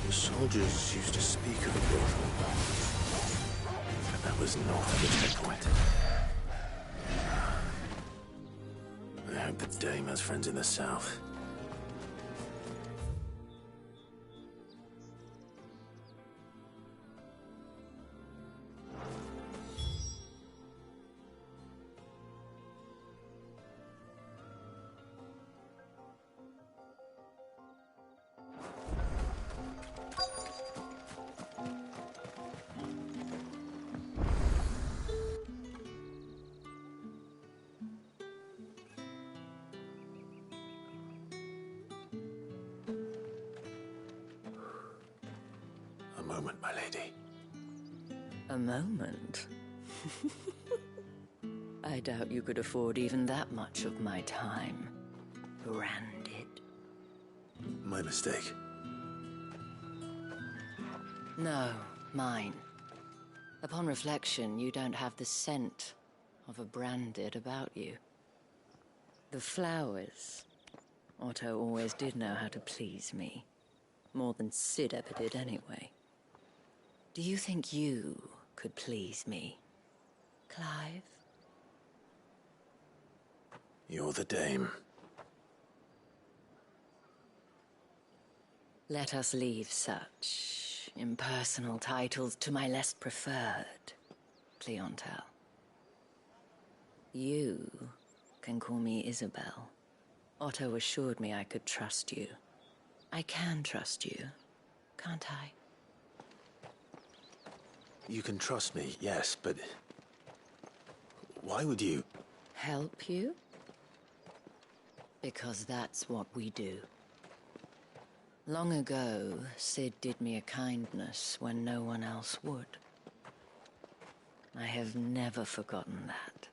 The soldiers used to speak of a brothel. But that was north of the checkpoint. I hope the dame has friends in the south. A moment, my lady. A moment? I doubt you could afford even that much of my time. Branded. My mistake. No, mine. Upon reflection, you don't have the scent of a branded about you. The flowers. Otto always did know how to please me. More than Sid ever did anyway. Do you think you could please me, Clive? You're the dame. Let us leave such impersonal titles to my less preferred clientele. You can call me Isabel. Otto assured me I could trust you. I can trust you, can't I? You can trust me, yes, but why would you? Help you? Because that's what we do. Long ago, Sid did me a kindness when no one else would. I have never forgotten that.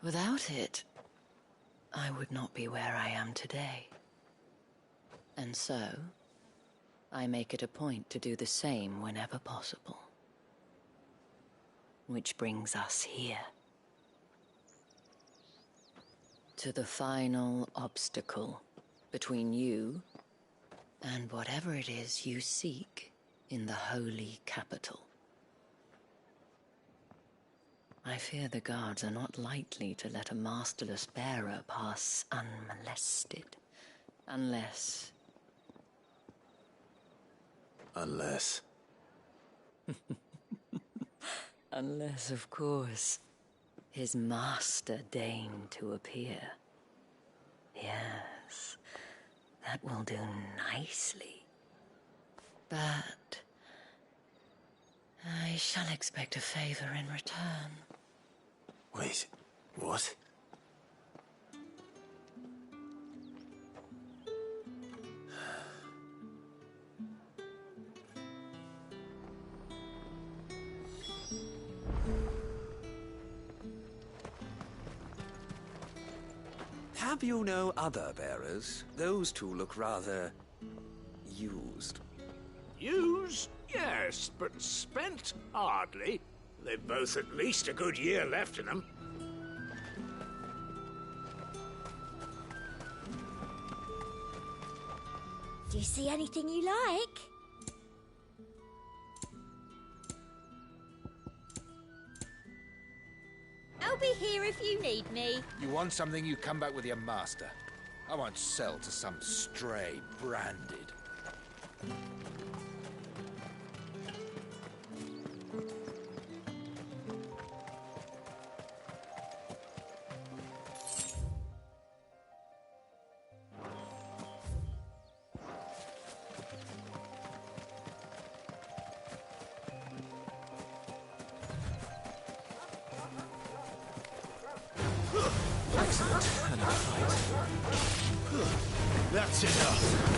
Without it, I would not be where I am today. And so, I make it a point to do the same whenever possible. Which brings us here. To the final obstacle between you and whatever it is you seek in the holy capital. I fear the guards are not likely to let a masterless bearer pass unmolested. Unless... Unless, of course, his master deigned to appear. Yes, that will do nicely. But I shall expect a favor in return. Wait, what? Have you no other bearers? Those two look rather... used. Used? Yes, but spent? Hardly. They've both at least a good year left in them. Do you see anything you like? I'll be here if you need me. You want something, you come back with your master. I won't sell to some stray branded. That's enough.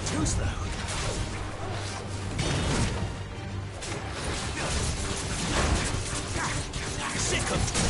Too slow. Sick of...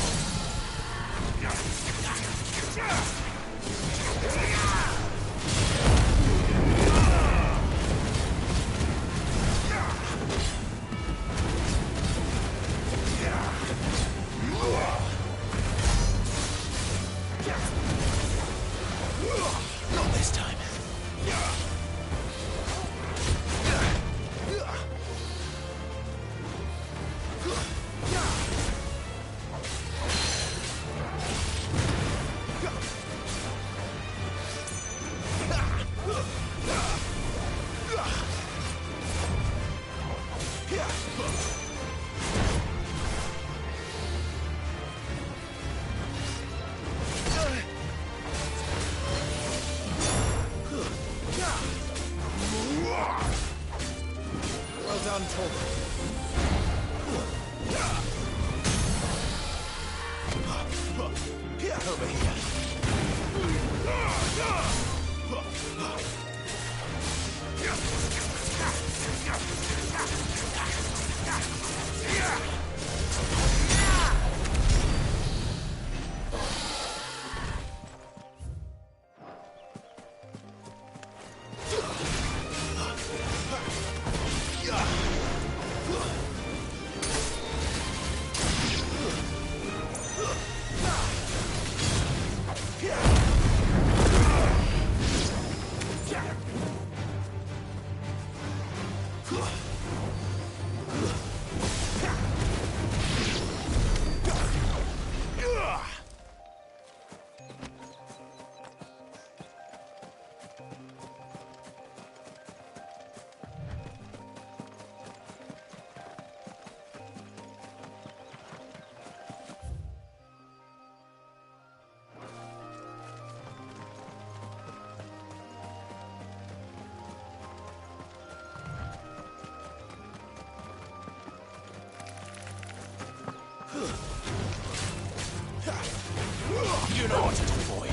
You know what to do, boy.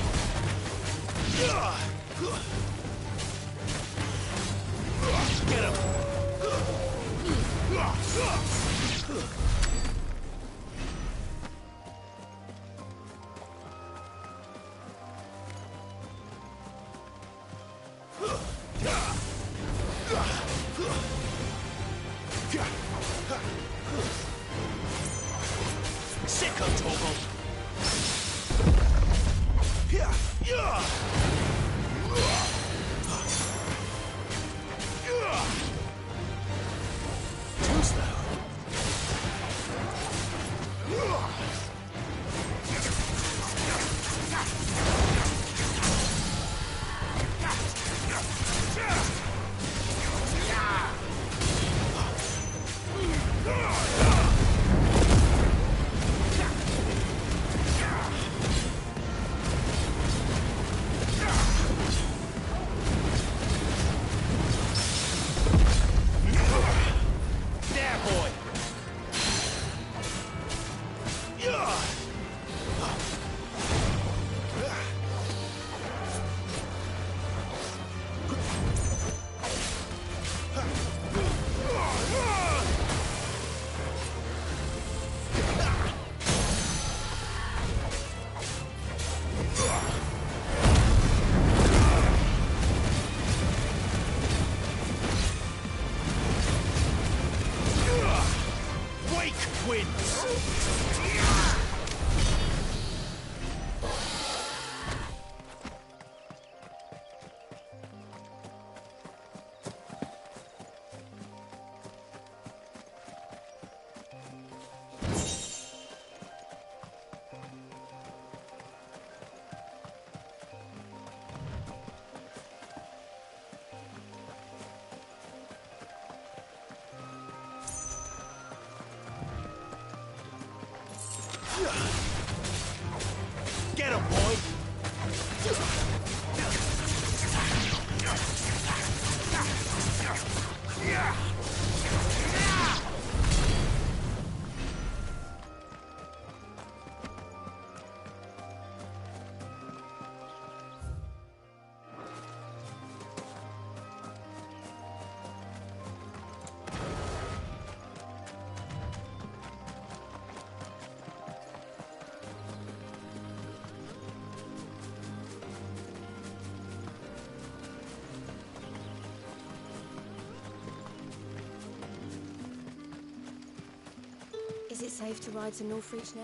Get him! Sicko Toggle! Too slow. There, boy! Wake wins! Get him, boy! Is it safe to ride to Northreach now?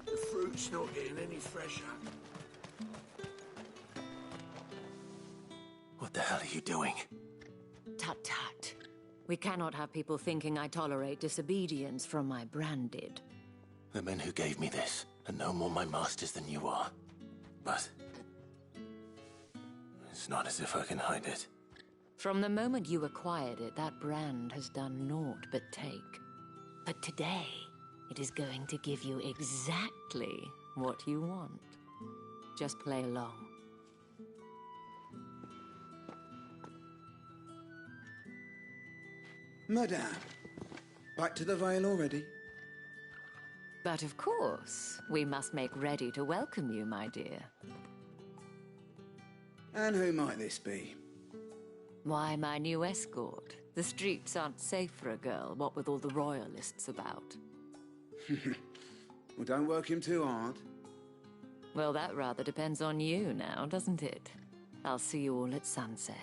The fruit's not getting any fresher. What the hell are you doing? Tut tut. We cannot have people thinking I tolerate disobedience from my branded. The men who gave me this are no more my masters than you are. But it's not as if I can hide it. From the moment you acquired it, that brand has done naught but take. But today, it is going to give you exactly what you want. Just play along. Madame, back to the Vale already? But of course, we must make ready to welcome you, my dear. And who might this be? Why, my new escort. The streets aren't safe for a girl, what with all the royalists about. Well, don't work him too hard. Well, that rather depends on you now, doesn't it? I'll see you all at sunset.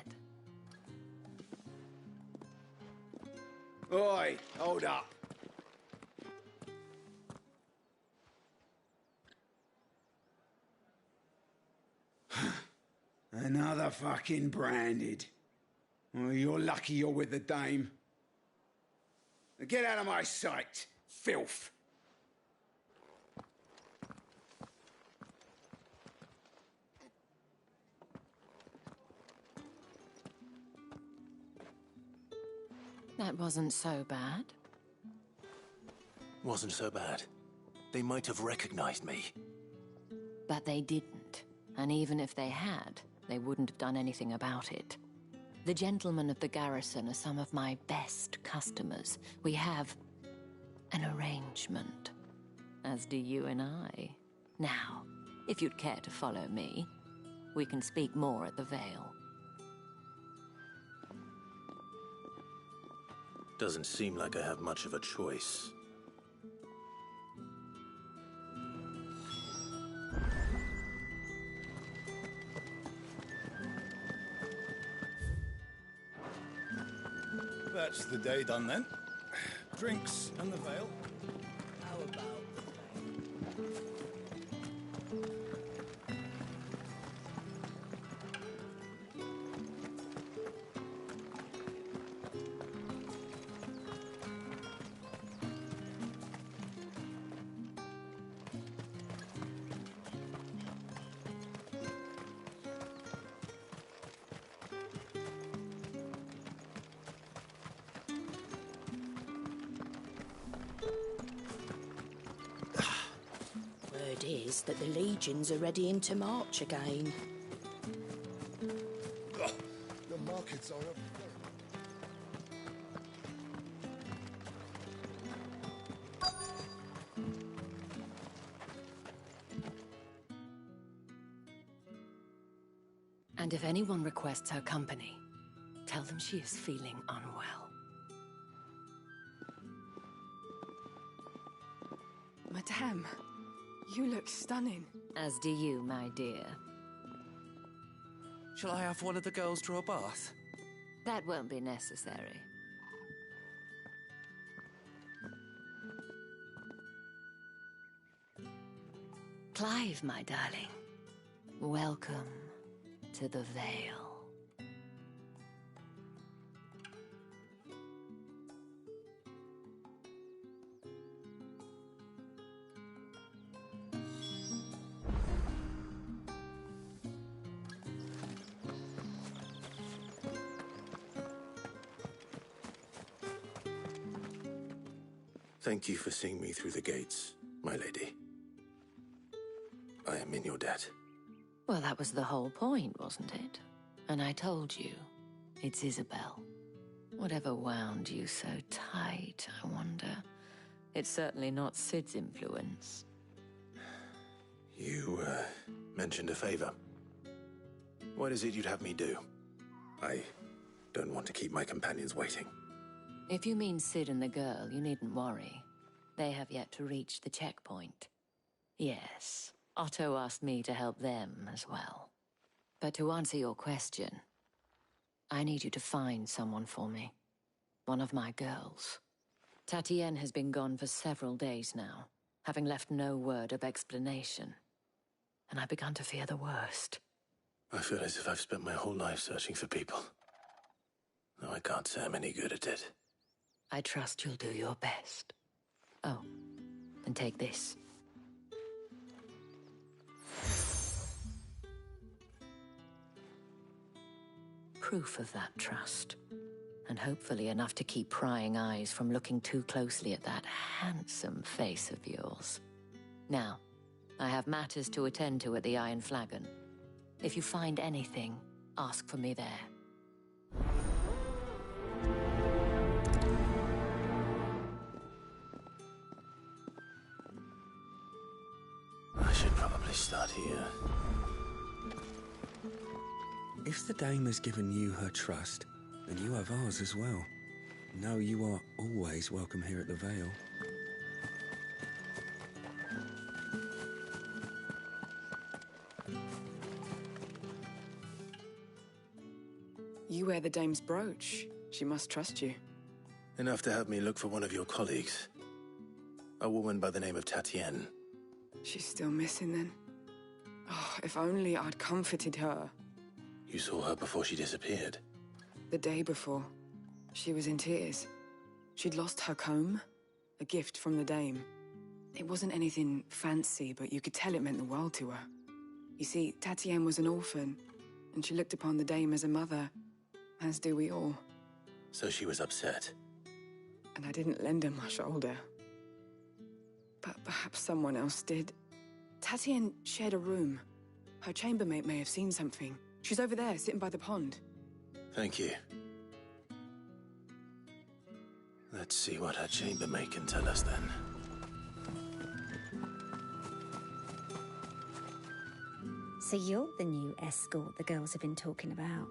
Oi, hold up. Another fucking branded. Oh, you're lucky you're with the dame. Get out of my sight, filth. That wasn't so bad. Wasn't so bad. They might have recognized me. But they didn't. And even if they had, they wouldn't have done anything about it. The gentlemen of the garrison are some of my best customers. We have an arrangement, as do you and I. Now, if you'd care to follow me, we can speak more at the Vale. Doesn't seem like I have much of a choice. That's the day done then. Drinks and the Vale. How about Word is that the legions are readying to march again. The markets are up. And if anyone requests her company, tell them she is feeling unwell. Madame, you look stunning. As do you, my dear. Shall I have one of the girls draw a bath? That won't be necessary. Clive, my darling. Welcome to the Vale. Thank you for seeing me through the gates, my lady. I am in your debt. Well, that was the whole point, wasn't it? And I told you, it's Isabel. Whatever wound you so tight, I wonder. It's certainly not Sid's influence. You, mentioned a favor. What is it you'd have me do? I don't want to keep my companions waiting. If you mean Sid and the girl, you needn't worry. They have yet to reach the checkpoint. Yes, Otto asked me to help them as well. But to answer your question, I need you to find someone for me. One of my girls. Tatienne has been gone for several days now, having left no word of explanation. And I've begun to fear the worst. I feel as if I've spent my whole life searching for people. Though I can't say I'm any good at it. I trust you'll do your best. Oh, and take this. Proof of that trust. And hopefully enough to keep prying eyes from looking too closely at that handsome face of yours. Now, I have matters to attend to at the Iron Flagon. If you find anything, ask for me there. I should probably start here. If the dame has given you her trust, then you have ours as well. Know you are always welcome here at the Vale. You wear the dame's brooch. She must trust you. Enough to have me look for one of your colleagues. A woman by the name of Tatienne. She's still missing then. Oh, if only I'd comforted her. You saw her before she disappeared. The day before, she was in tears. She'd lost her comb, a gift from the dame. It wasn't anything fancy, but you could tell it meant the world to her. You see, Tatienne was an orphan, and she looked upon the dame as a mother, as do we all. So she was upset. And I didn't lend her my shoulder. but perhaps someone else did. Tatienne shared a room. Her chambermaid may have seen something. She's over there, sitting by the pond. Thank you. Let's see what her chambermaid can tell us then. So you're the new escort the girls have been talking about.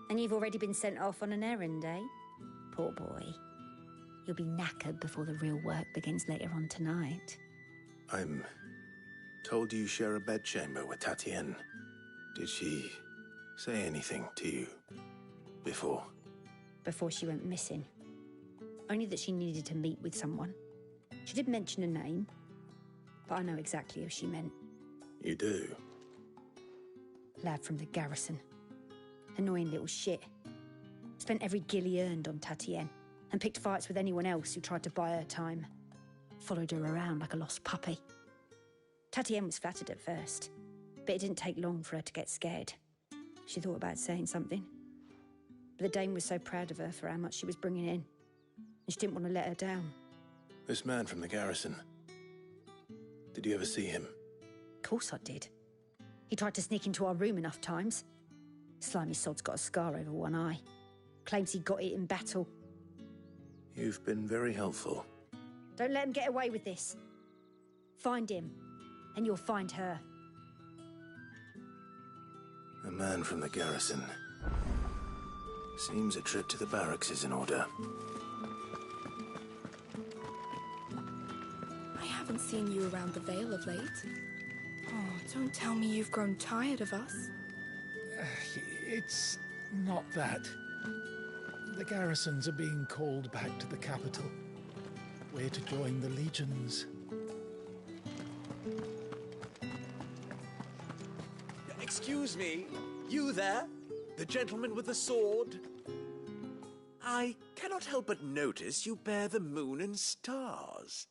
And you've already been sent off on an errand, eh? Poor boy. You'll be knackered before the real work begins later on tonight. I'm told you share a bedchamber with Tatienne. Did she say anything to you before? Before she went missing. Only that she needed to meet with someone. She did mention a name, but I know exactly who she meant. You do? Lad from the garrison. Annoying little shit. Spent every gil he earned on Tatienne, and picked fights with anyone else who tried to buy her time. Followed her around like a lost puppy. Tatienne was flattered at first, but it didn't take long for her to get scared. She thought about saying something. But the Dame was so proud of her for how much she was bringing in, and she didn't want to let her down. This man from the garrison. Did you ever see him? Of course I did. He tried to sneak into our room enough times. Slimy sod's got a scar over one eye. Claims he got it in battle. You've been very helpful. Don't let him get away with this. Find him, and you'll find her. A man from the garrison. Seems a trip to the barracks is in order. I haven't seen you around the Vale of late. Oh, don't tell me you've grown tired of us. It's not that. The garrisons are being called back to the capital. We're to join the legions. Excuse me, you there? The gentleman with the sword? I cannot help but notice you bear the moon and stars.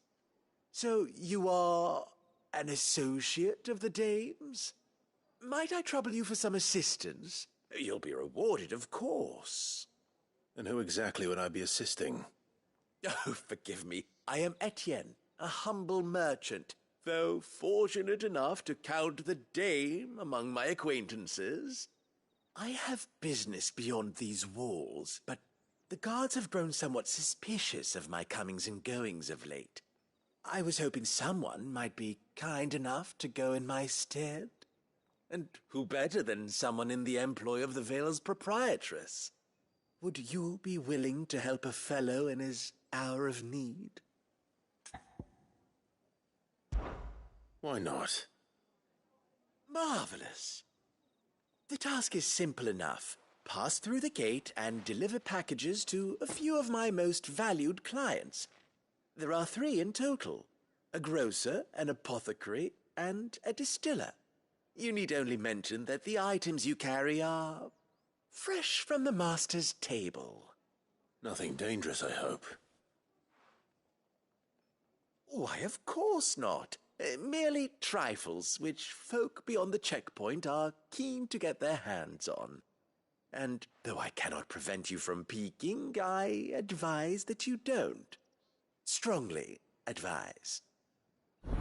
So you are an associate of the Dame's? Might I trouble you for some assistance? You'll be rewarded, of course. And who exactly would I be assisting? Oh, forgive me. I am Etienne, a humble merchant, though fortunate enough to count the Dame among my acquaintances. I have business beyond these walls, but the guards have grown somewhat suspicious of my comings and goings of late. I was hoping someone might be kind enough to go in my stead. And who better than someone in the employ of the Vale's proprietress? Would you be willing to help a fellow in his hour of need? Why not? Marvelous. The task is simple enough. Pass through the gate and deliver packages to a few of my most valued clients. There are 3 in total: a grocer, an apothecary, and a distiller. You need only mention that the items you carry are fresh from the master's table. Nothing dangerous, I hope. Why, of course not. Merely trifles which folk beyond the checkpoint are keen to get their hands on. And though I cannot prevent you from peeking, I advise that you don't. Strongly advise. How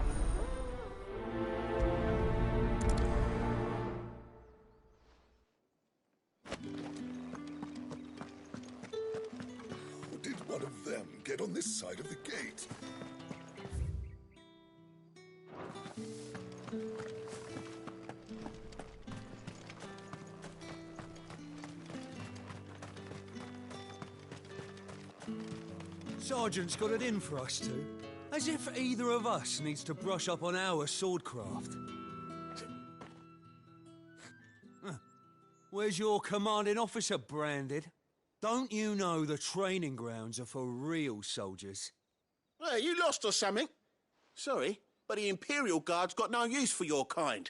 did one of them get on this side of the gate? Sergeant's got it in for us two. As if either of us needs to brush up on our swordcraft. Where's your commanding officer branded? Don't you know the training grounds are for real soldiers? Hey, you lost or something? Sorry, but the Imperial Guard's got no use for your kind.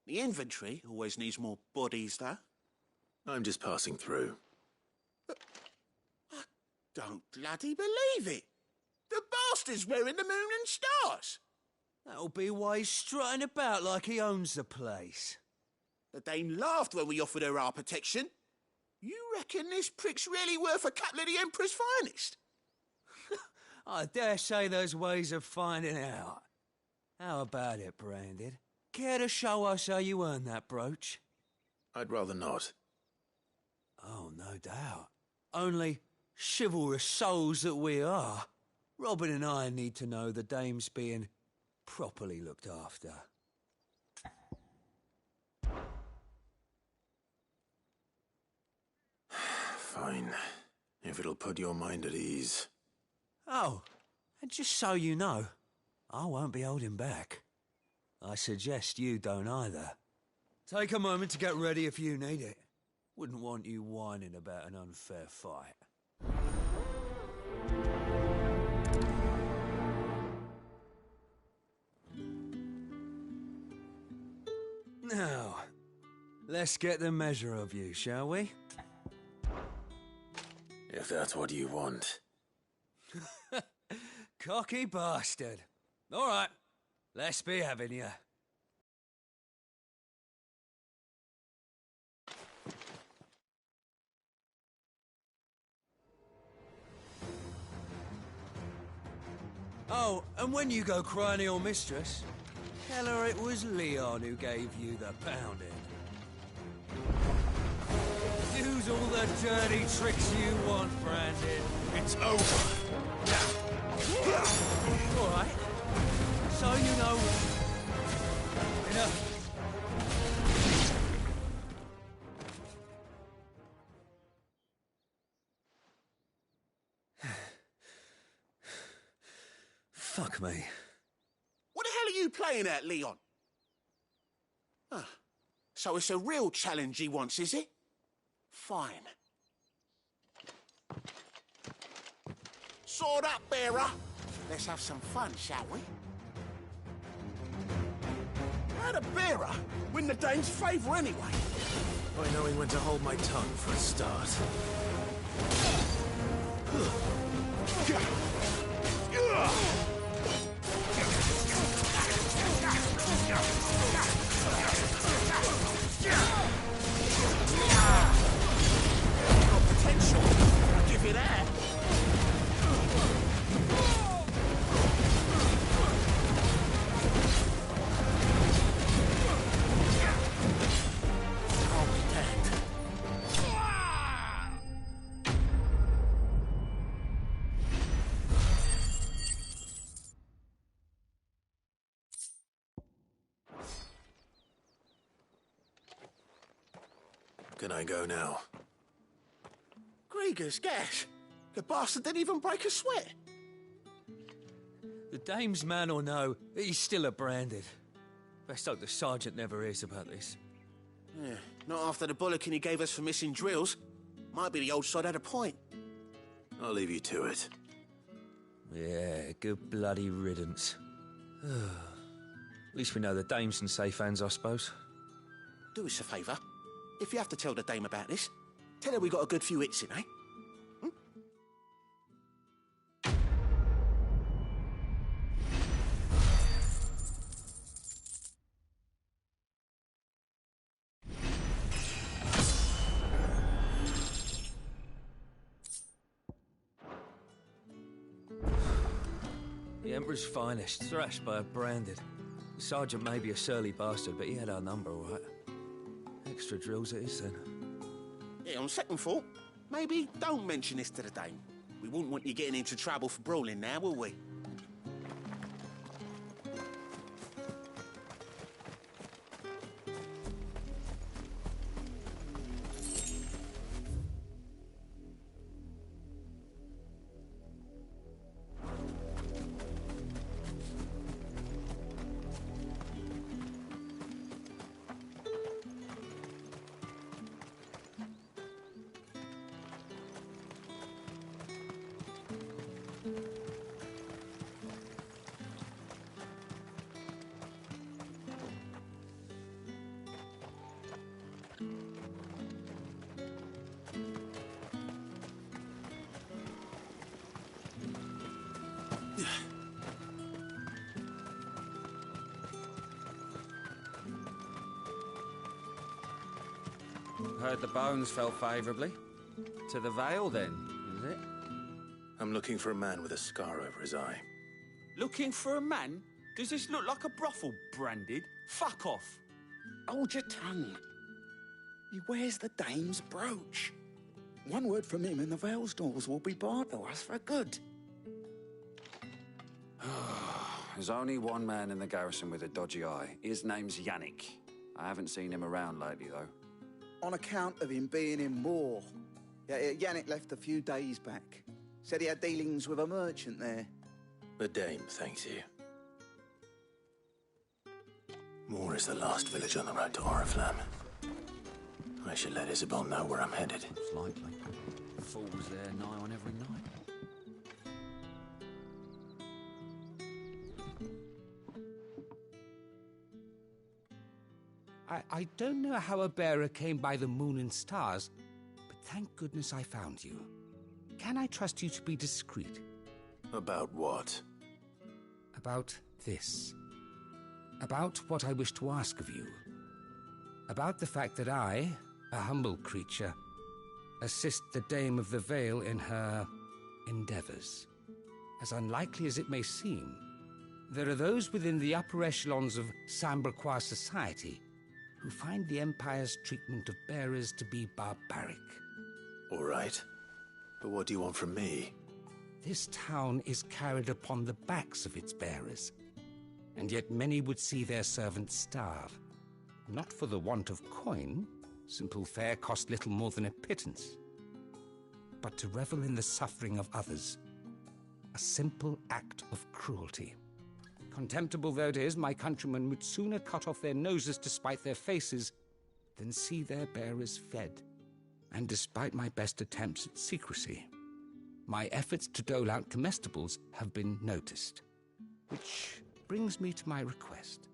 The infantry always needs more bodies, though. I'm just passing through. Don't bloody believe it! The bastard's wearing the moon and stars! That'll be why he's strutting about like he owns the place. The Dame laughed when we offered her our protection. You reckon this prick's really worth a couple of the Emperor's finest? I dare say there's ways of finding out. How about it, Branded? Care to show us how you earned that brooch? I'd rather not. Oh, no doubt. Only, chivalrous souls that we are, Robin and I need to know the dame's being properly looked after. Fine. If it'll put your mind at ease. Oh, and just so you know, I won't be holding back. I suggest you don't either. Take a moment to get ready if you need it. Wouldn't want you whining about an unfair fight. Now, let's get the measure of you, shall we? If that's what you want. Cocky bastard. All right, let's be having you. Oh, and when you go cry to your mistress, tell her it was Leon who gave you the pounding. Use all the dirty tricks you want, Brandon. It's over. All right. So you know... Enough. Fuck me. What the hell are you playing at, Leon? Ah, so it's a real challenge he wants, is it? Fine. Sword up, bearer. Let's have some fun, shall we? How'd a bearer win the dame's favour anyway? I know he went to hold my tongue for a start. Got potential, I'll give you that. Can I go now? Grieger's gas. The bastard didn't even break a sweat. The dame's man or no, he's still a Branded. Best hope the sergeant never hears about this. Yeah, not after the bullocking he gave us for missing drills. Might be the old sod had a point. I'll leave you to it. Yeah, good bloody riddance. At least we know the dame's in safe hands, I suppose. Do us a favour. If you have to tell the dame about this, tell her we got a good few hits in, eh? The Emperor's finest, thrashed by a Branded. The sergeant may be a surly bastard, but he had our number, all right. Extra drills it is, then. Yeah, on second thought, maybe don't mention this to the dame. We wouldn't want you getting into trouble for brawling now, will we? Heard the bones fell favourably. To the Vale, then, is it? I'm looking for a man with a scar over his eye. Looking for a man? Does this look like a brothel, Branded? Fuck off. Hold your tongue. He wears the dame's brooch. One word from him and the Valesdorls will be barred to us for good. There's only one man in the garrison with a dodgy eye. His name's Yannick. I haven't seen him around lately, though. On account of him being in war. Yeah, Yannick left a few days back. Said he had dealings with a merchant there. The dame thanks you. Moor is the last village on the road to Oriflamme. I should let Isabel know where I'm headed. It's likely. Falls there nigh on every night. I don't know how a bearer came by the moon and stars, but thank goodness I found you. Can I trust you to be discreet? About what? About this. About what I wish to ask of you. About the fact that I, a humble creature, assist the Dame of the Vale in her endeavors. As unlikely as it may seem, there are those within the upper echelons of Samberquois society who find the Empire's treatment of bearers to be barbaric. All right. But what do you want from me? This town is carried upon the backs of its bearers, and yet many would see their servants starve. Not for the want of coin, simple fare cost little more than a pittance, but to revel in the suffering of others, a simple act of cruelty. Contemptible though it is, my countrymen would sooner cut off their noses to spite their faces than see their bearers fed. And despite my best attempts at secrecy, my efforts to dole out comestibles have been noticed. Which brings me to my request.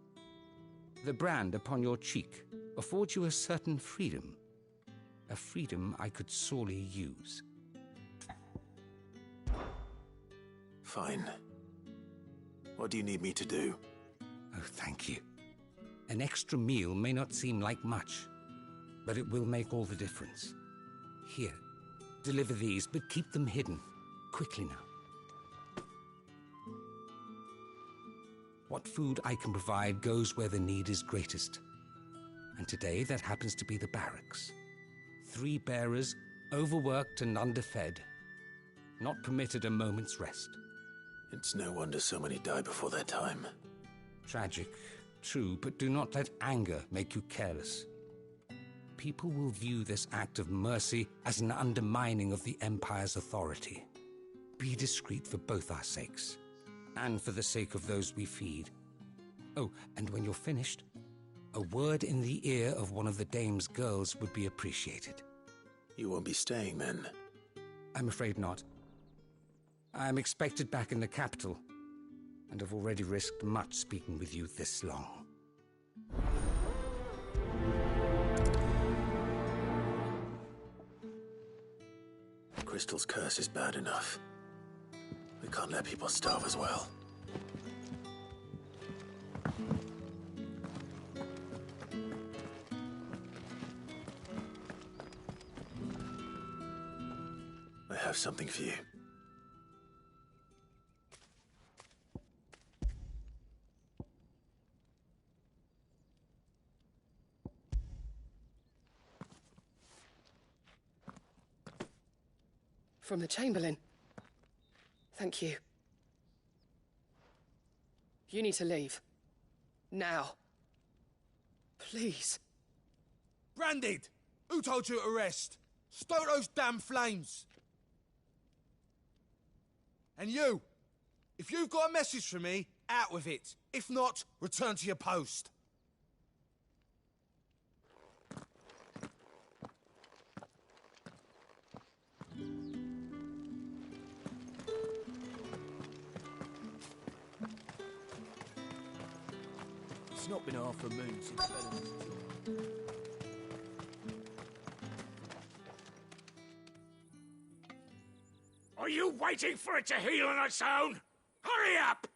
The brand upon your cheek affords you a certain freedom. A freedom I could sorely use. Fine. What do you need me to do? Oh, thank you. An extra meal may not seem like much, but it will make all the difference. Here, deliver these, but keep them hidden. Quickly now. What food I can provide goes where the need is greatest. And today that happens to be the barracks. 3 bearers, overworked and underfed, not permitted a moment's rest. It's no wonder so many die before their time. Tragic, true, but do not let anger make you careless. People will view this act of mercy as an undermining of the Empire's authority. Be discreet for both our sakes, and for the sake of those we feed. Oh, and when you're finished, a word in the ear of one of the Dame's girls would be appreciated. You won't be staying then? I'm afraid not. I am expected back in the capital, and have already risked much speaking with you this long. Crystal's curse is bad enough. We can't let people starve as well. I have something for you. From the Chamberlain. Thank you. You need to leave. Now. Please. Branded! Who told you to rest? Stoke those damn flames! And you! If you've got a message for me, out with it. If not, return to your post. It's not been half a moon since Venom. Are you waiting for it to heal on its own? Hurry up!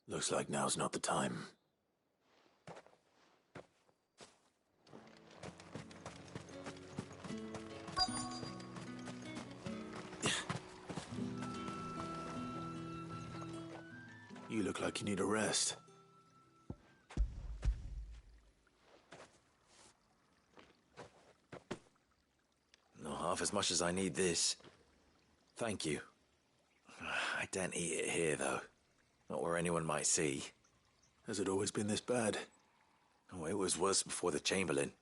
Looks like now's not the time. You look like you need a rest. Not half as much as I need this. Thank you. I daren't eat it here, though. Not where anyone might see. Has it always been this bad? Oh, it was worse before the Chamberlain.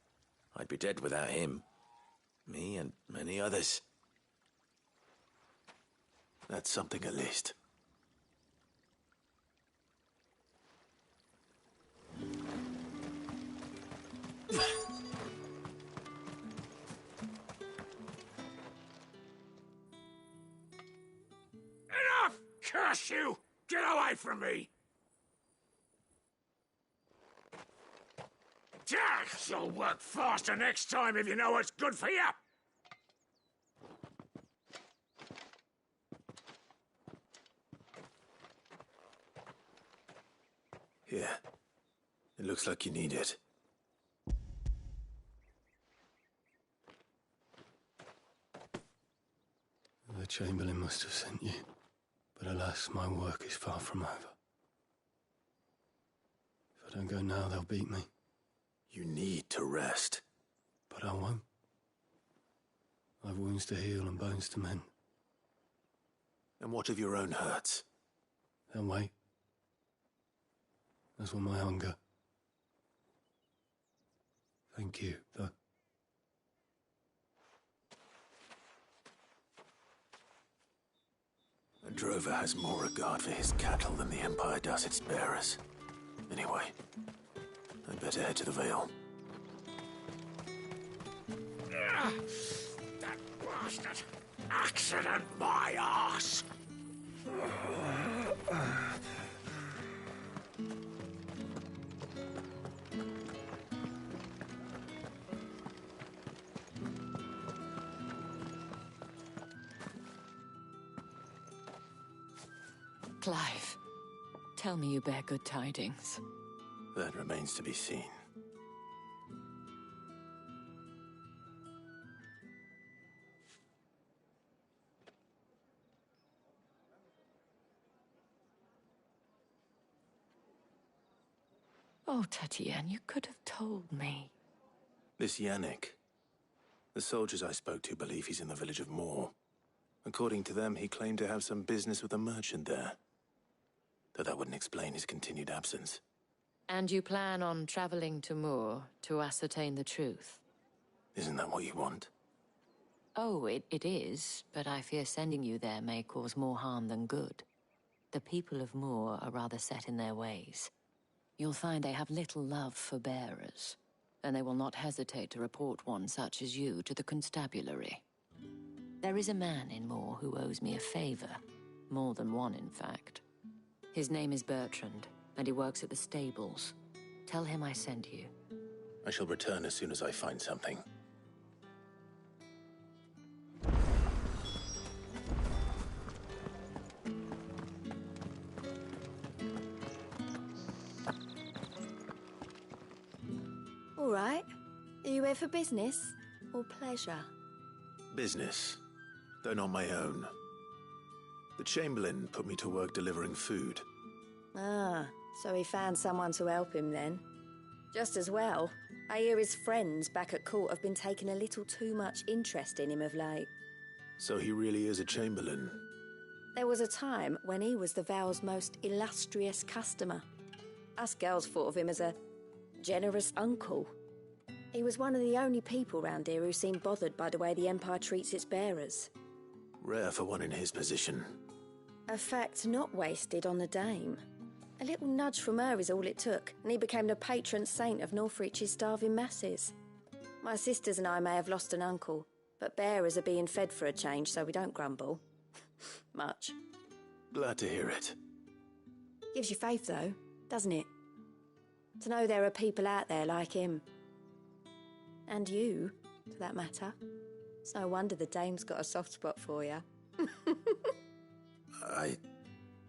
I'd be dead without him. Me and many others. That's something at least. Enough! Curse you! Get away from me! You'll work faster next time if you know what's good for you! Here. It looks like you need it. The Chamberlain must have sent you, but alas, my work is far from over. If I don't go now, they'll beat me. You need to rest. But I won't. I've wounds to heal and bones to mend. And what of your own hurts? They'll wait. As will my hunger. Thank you, though. A drover has more regard for his cattle than the Empire does its bearers. Anyway, I'd better head to the Vale. That bastard! Accident my arse! Clive, tell me you bear good tidings. That remains to be seen. Oh, Tatienne, you could have told me. This Yannick. The soldiers I spoke to believe he's in the village of Moor. According to them, he claimed to have some business with a merchant there. Though that wouldn't explain his continued absence. And you plan on traveling to Moor to ascertain the truth? Isn't that what you want? Oh, it is, but I fear sending you there may cause more harm than good. The people of Moor are rather set in their ways. You'll find they have little love for bearers, and they will not hesitate to report one such as you to the constabulary. There is a man in Moor who owes me a favor. More than one, in fact. His name is Bertrand, and he works at the stables. Tell him I sent you. I shall return as soon as I find something. All right. Are you here for business or pleasure? Business, though not my own. The Chamberlain put me to work delivering food. Ah, so he found someone to help him then. Just as well. I hear his friends back at court have been taking a little too much interest in him of late. So he really is a Chamberlain. There was a time when he was the Vale's most illustrious customer. Us girls thought of him as a generous uncle. He was one of the only people round here who seemed bothered by the way the Empire treats its bearers. Rare for one in his position. A fact not wasted on the dame. A little nudge from her is all it took, and he became the patron saint of Northreach's starving masses. My sisters and I may have lost an uncle, but bearers are being fed for a change, so we don't grumble. Much. Glad to hear it. Gives you faith, though, doesn't it? To know there are people out there like him. And you, for that matter. It's no wonder the dame's got a soft spot for you. I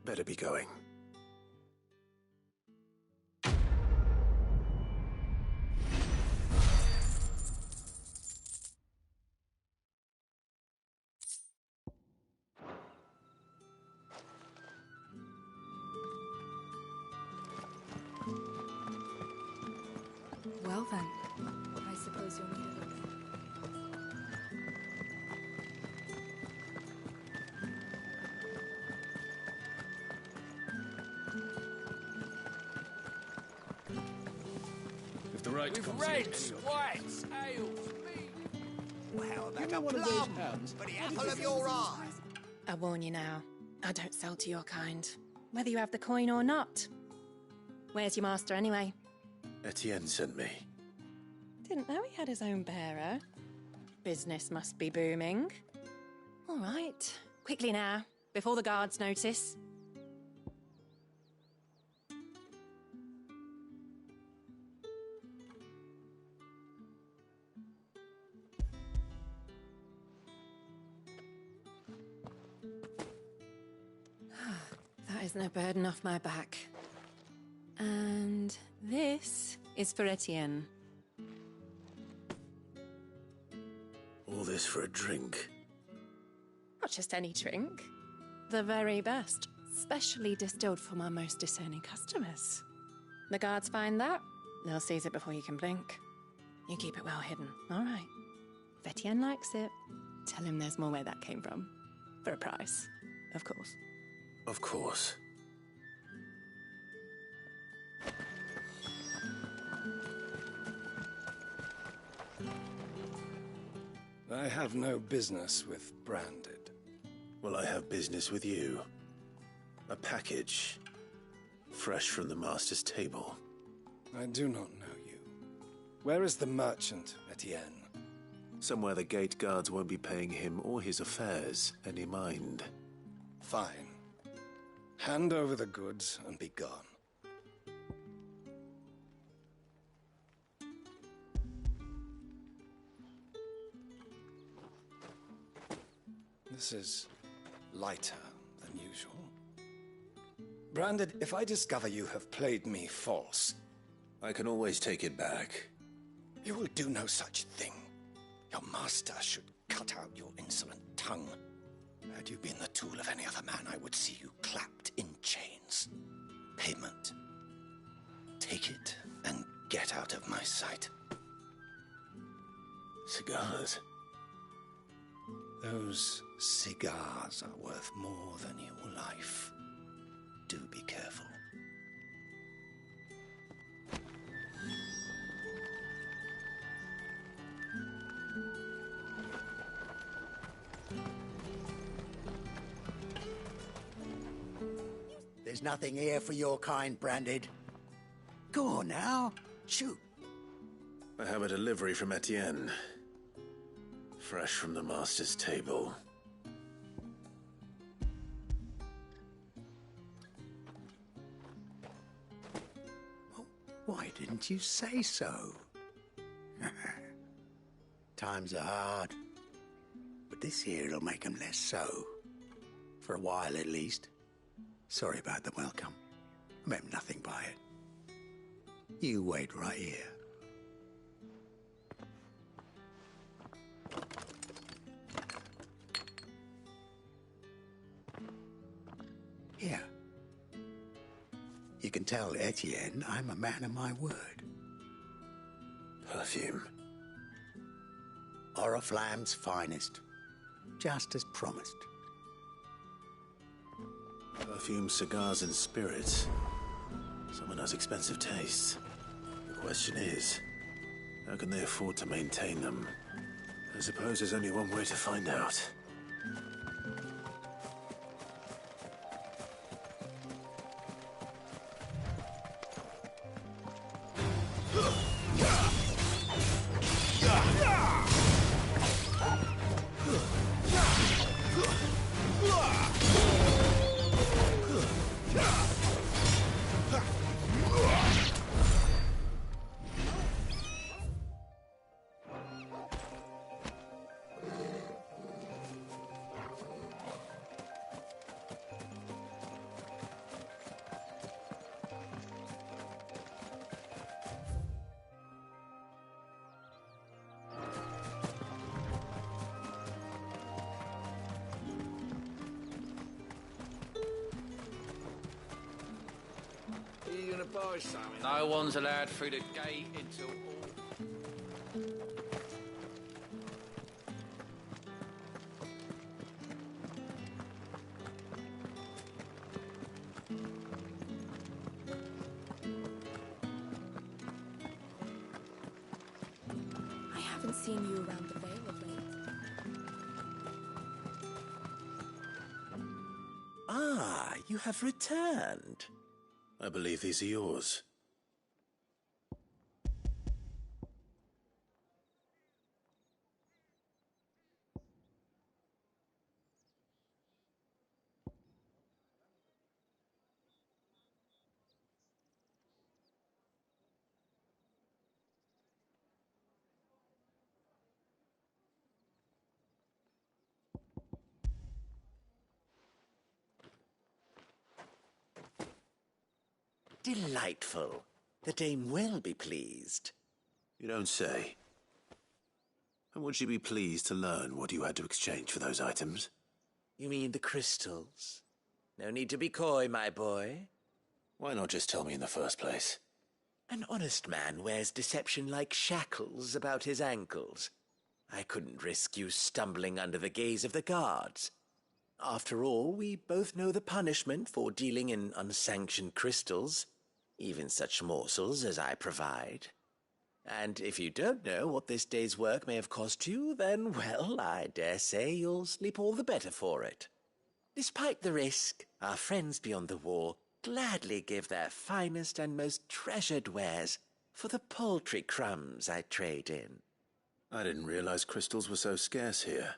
better be going. Well then, I suppose you'll need it. If the right With comes reds, in, whites, ales, mead. Well, that's a plum for the apple of your eye. I warn you now, I don't sell to your kind, whether you have the coin or not. Where's your master anyway? Etienne sent me. Didn't know he had his own bearer. Business must be booming. All right, quickly now, before the guards notice. That isn't a burden off my back. And this is for Etienne. All this for a drink. Not just any drink. The very best. Specially distilled for my most discerning customers. The guards find that, they'll seize it before you can blink. You keep it well hidden, all right? If Etienne likes it, tell him there's more where that came from. For a price, of course. Of course. I have no business with Branded. Well, I have business with you. A package. Fresh from the master's table. I do not know you. Where is the merchant, Etienne? Somewhere the gate guards won't be paying him or his affairs any mind. Fine. Hand over the goods and be gone. This is lighter than usual. Branded, if I discover you have played me false... I can always take it back. You will do no such thing. Your master should cut out your insolent tongue. Had you been the tool of any other man, I would see you clapped in chains. Payment. Take it and get out of my sight. Cigars? Those cigars are worth more than your life. Do be careful. There's nothing here for your kind, Branded. Go on now, shoot. I have a delivery from Etienne. Fresh from the master's table. Why didn't you say so? Times are hard, but this here'll make 'em less so. For a while, at least. Sorry about the welcome. I meant nothing by it. You wait right here. Here. You can tell Etienne I'm a man of my word. Perfume. Oriflamme's finest. Just as promised. Perfume, cigars, and spirits. Someone has expensive tastes. The question is, how can they afford to maintain them? I suppose there's only one way to find out. No one's allowed through the gate until all Haven't seen you around the Vale of late. Ah, you have returned. I believe these are yours. Delightful. The dame will be pleased. You don't say. And would she be pleased to learn what you had to exchange for those items? You mean the crystals? No need to be coy, my boy. Why not just tell me in the first place? An honest man wears deception like shackles about his ankles. I couldn't risk you stumbling under the gaze of the guards. After all, we both know the punishment for dealing in unsanctioned crystals, even such morsels as I provide. And if you don't know what this day's work may have cost you, then, well, I dare say you'll sleep all the better for it. Despite the risk, our friends beyond the wall gladly give their finest and most treasured wares for the paltry crumbs I trade in. I didn't realize crystals were so scarce here.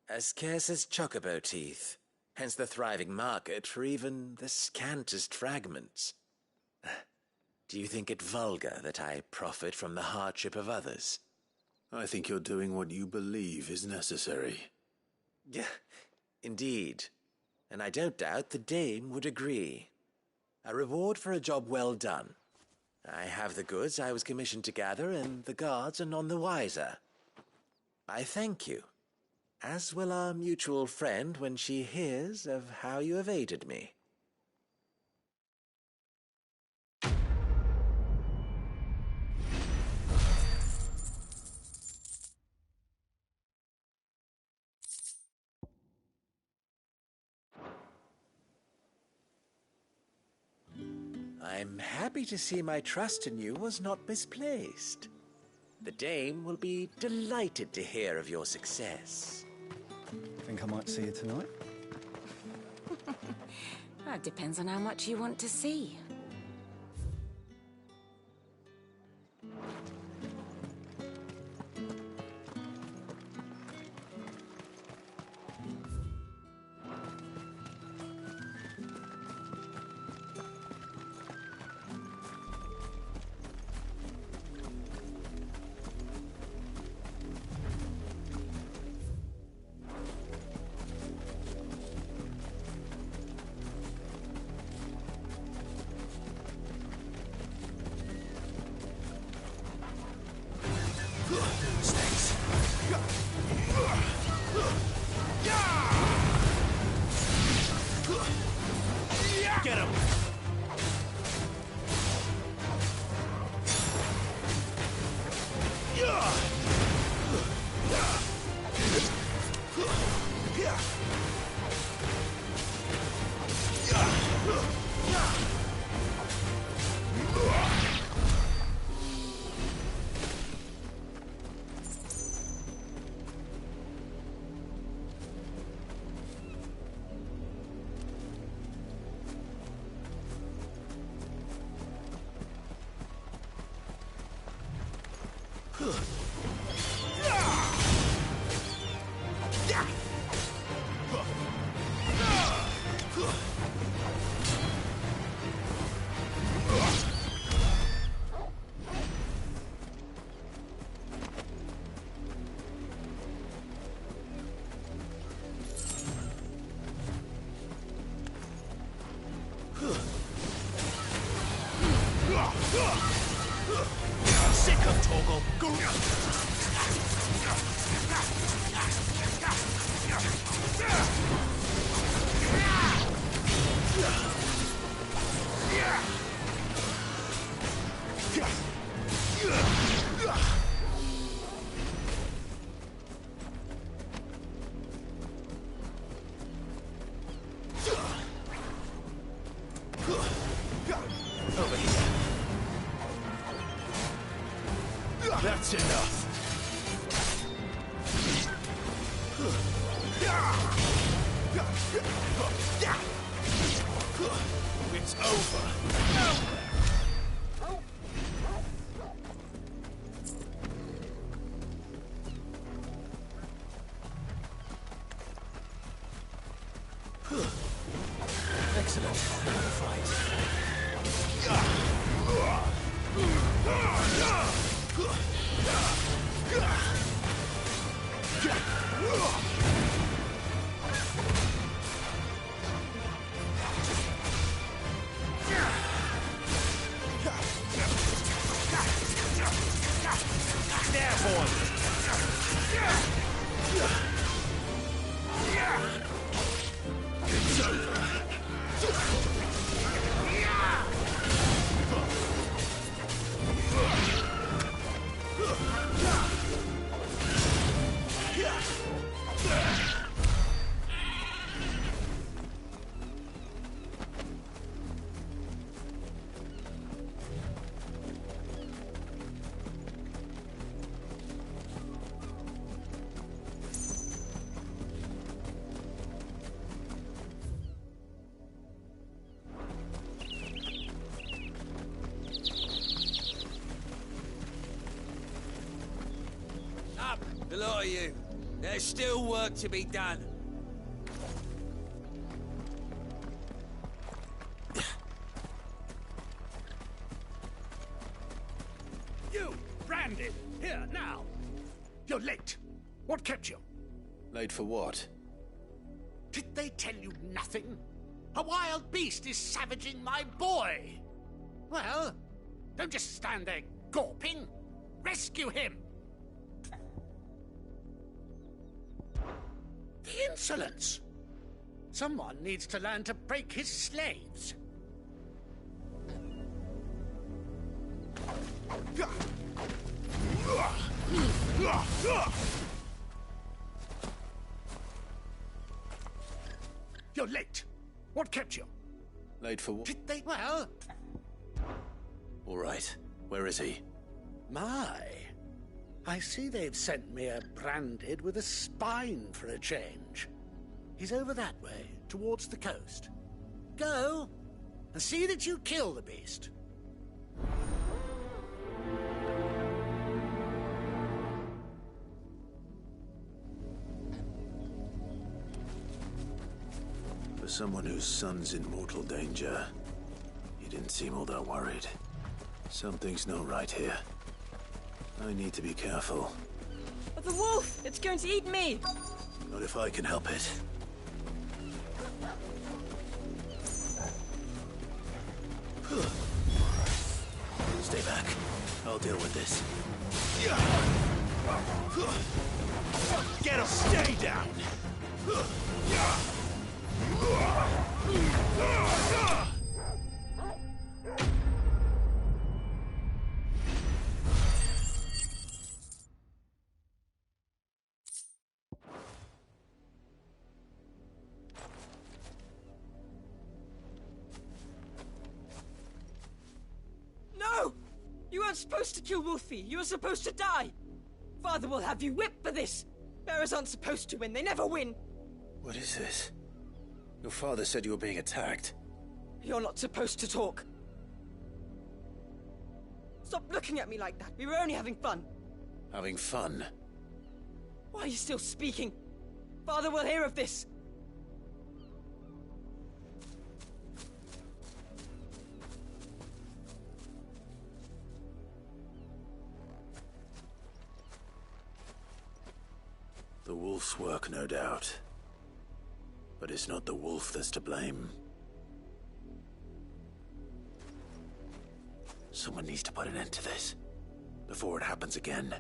As scarce as chocobo teeth, hence the thriving market for even the scantest fragments. Do you think it vulgar that I profit from the hardship of others? I think you're doing what you believe is necessary. Yeah, indeed. And I don't doubt the dame would agree. A reward for a job well done. I have the goods I was commissioned to gather, and the guards are none the wiser. I thank you, as will our mutual friend when she hears of how you have aided me. I'm happy to see my trust in you was not misplaced. The dame will be delighted to hear of your success. Think I might see you tonight? That depends on how much you want to see. Get him! Sick of Toggle. Go. Over here. That's enough. It's over. Excellent. Fight. There, boy. It's over. Up, the lot of you. There's still work to be done. You, branded, here, now. You're late. What kept you? Late for what? Did they tell you nothing? A wild beast is savaging my boy. Well, don't just stand there gawping. Rescue him. The insolence! Someone needs to learn to break his slaves. You're late. What kept you? Late for what? Did they? Well... All right. Where is he? My. I see they've sent me a branded with a spine for a change. He's over that way, towards the coast. Go, and see that you kill the beast. For someone whose son's in mortal danger, he didn't seem all that worried. Something's not right here. I need to be careful. But the wolf! It's going to eat me! Not if I can help it. Stay back. I'll deal with this. Get him! Stay down! No! You weren't supposed to kill Wolfie. You were supposed to die. Father will have you whipped for this. Bearers aren't supposed to win. They never win. What is this? Your father said you were being attacked. You're not supposed to talk. Stop looking at me like that. We were only having fun. Having fun? Why are you still speaking? Father will hear of this. The wolf's work, no doubt. But it's not the wolf that's to blame. Someone needs to put an end to this, before it happens again.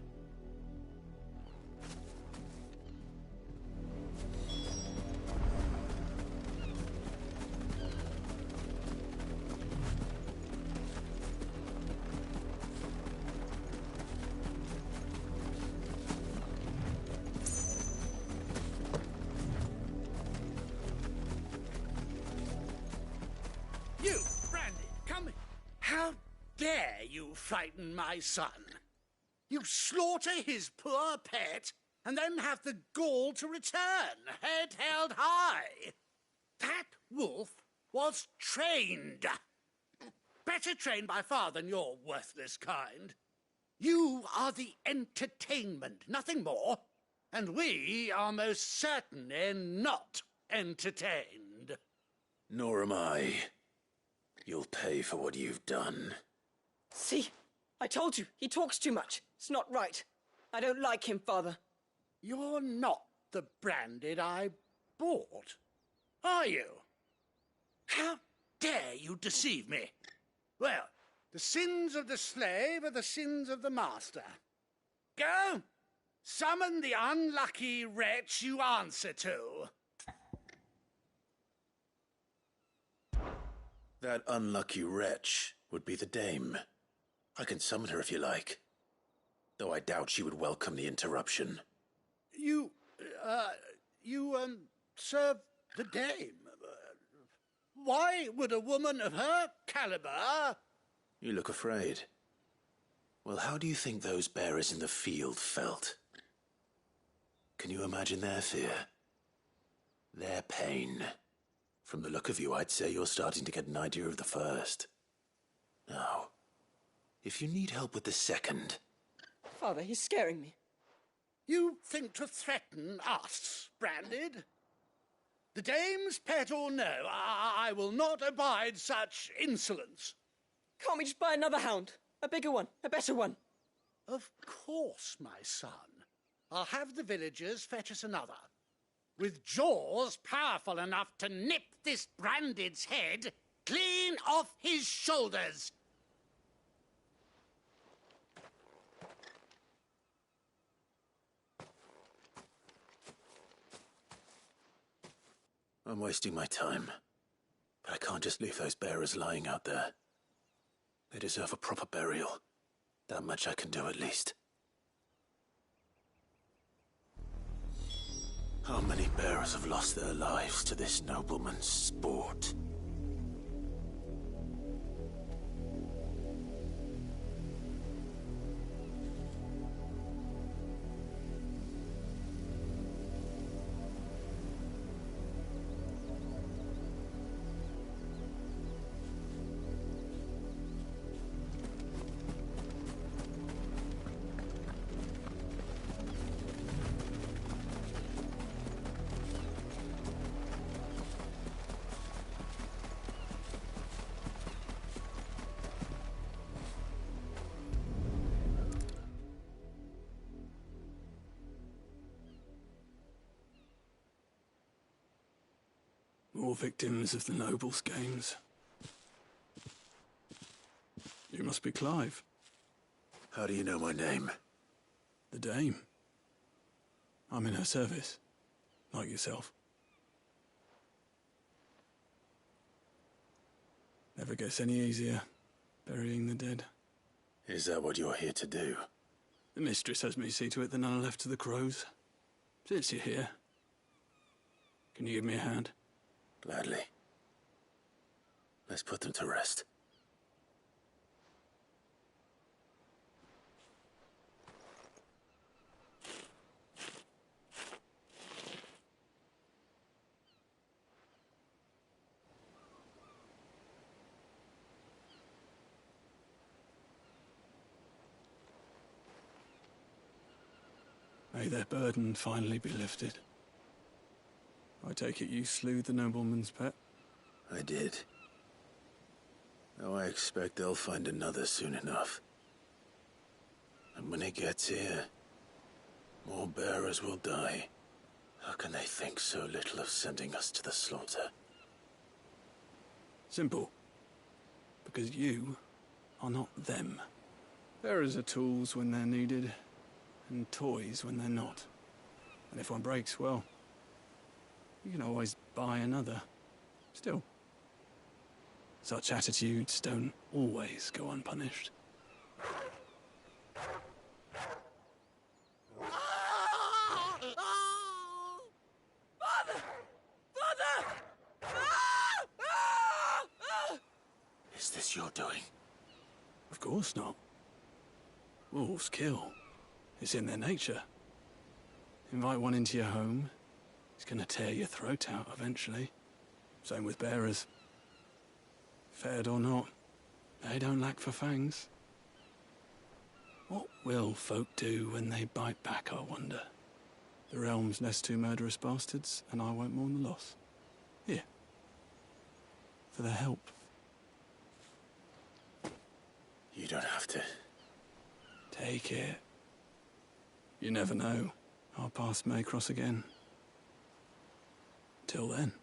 You, Brandy, come here. How dare you frighten my son? You slaughter his poor pet, and then have the gall to return, head held high. That wolf was trained. Better trained by far than your worthless kind. You are the entertainment, nothing more. And we are most certainly not entertained. Nor am I. You'll pay for what you've done. See? I told you, he talks too much. It's not right. I don't like him, Father. You're not the Branded I bought, are you? How dare you deceive me? Well, the sins of the slave are the sins of the master. Go! Summon the unlucky wretch you answer to. That unlucky wretch would be the dame. I can summon her if you like. Though I doubt she would welcome the interruption. You serve the dame. Why would a woman of her caliber... You look afraid. Well, how do you think those bearers in the field felt? Can you imagine their fear? Their pain? From the look of you, I'd say you're starting to get an idea of the first. Now, if you need help with the second... Father, he's scaring me. You think to threaten us, Branded? The dame's pet or no, I will not abide such insolence. Can't we just buy another hound? A bigger one, a better one. Of course, my son. I'll have the villagers fetch us another. With jaws powerful enough to nip this Branded's head clean off his shoulders. I'm wasting my time. But I can't just leave those bearers lying out there. They deserve a proper burial. That much I can do at least. How many bearers have lost their lives to this nobleman's sport? More victims of the nobles' games. You must be Clive. How do you know my name? The Dame. I'm in her service, like yourself. Never gets any easier, burying the dead. Is that what you're here to do? The mistress has me see to it that none are left to the crows. Since you're here, can you give me a hand? Gladly. Let's put them to rest. May their burden finally be lifted. I take it you slew the nobleman's pet? I did. Now I expect they'll find another soon enough. And when it gets here, more bearers will die. How can they think so little of sending us to the slaughter? Simple. Because you are not them. Bearers are tools when they're needed, and toys when they're not. And if one breaks, well, you can always buy another. Still, such attitudes don't always go unpunished. Father! Father! Is this your doing? Of course not. Wolves kill. It's in their nature. Invite one into your home, he's gonna tear your throat out eventually. Same with bearers. Fed or not, they don't lack for fangs. What will folk do when they bite back, I wonder? The realm's nest two murderous bastards, and I won't mourn the loss. Here. For their help. You don't have to. Take it. You never know. Our paths may cross again. Till then.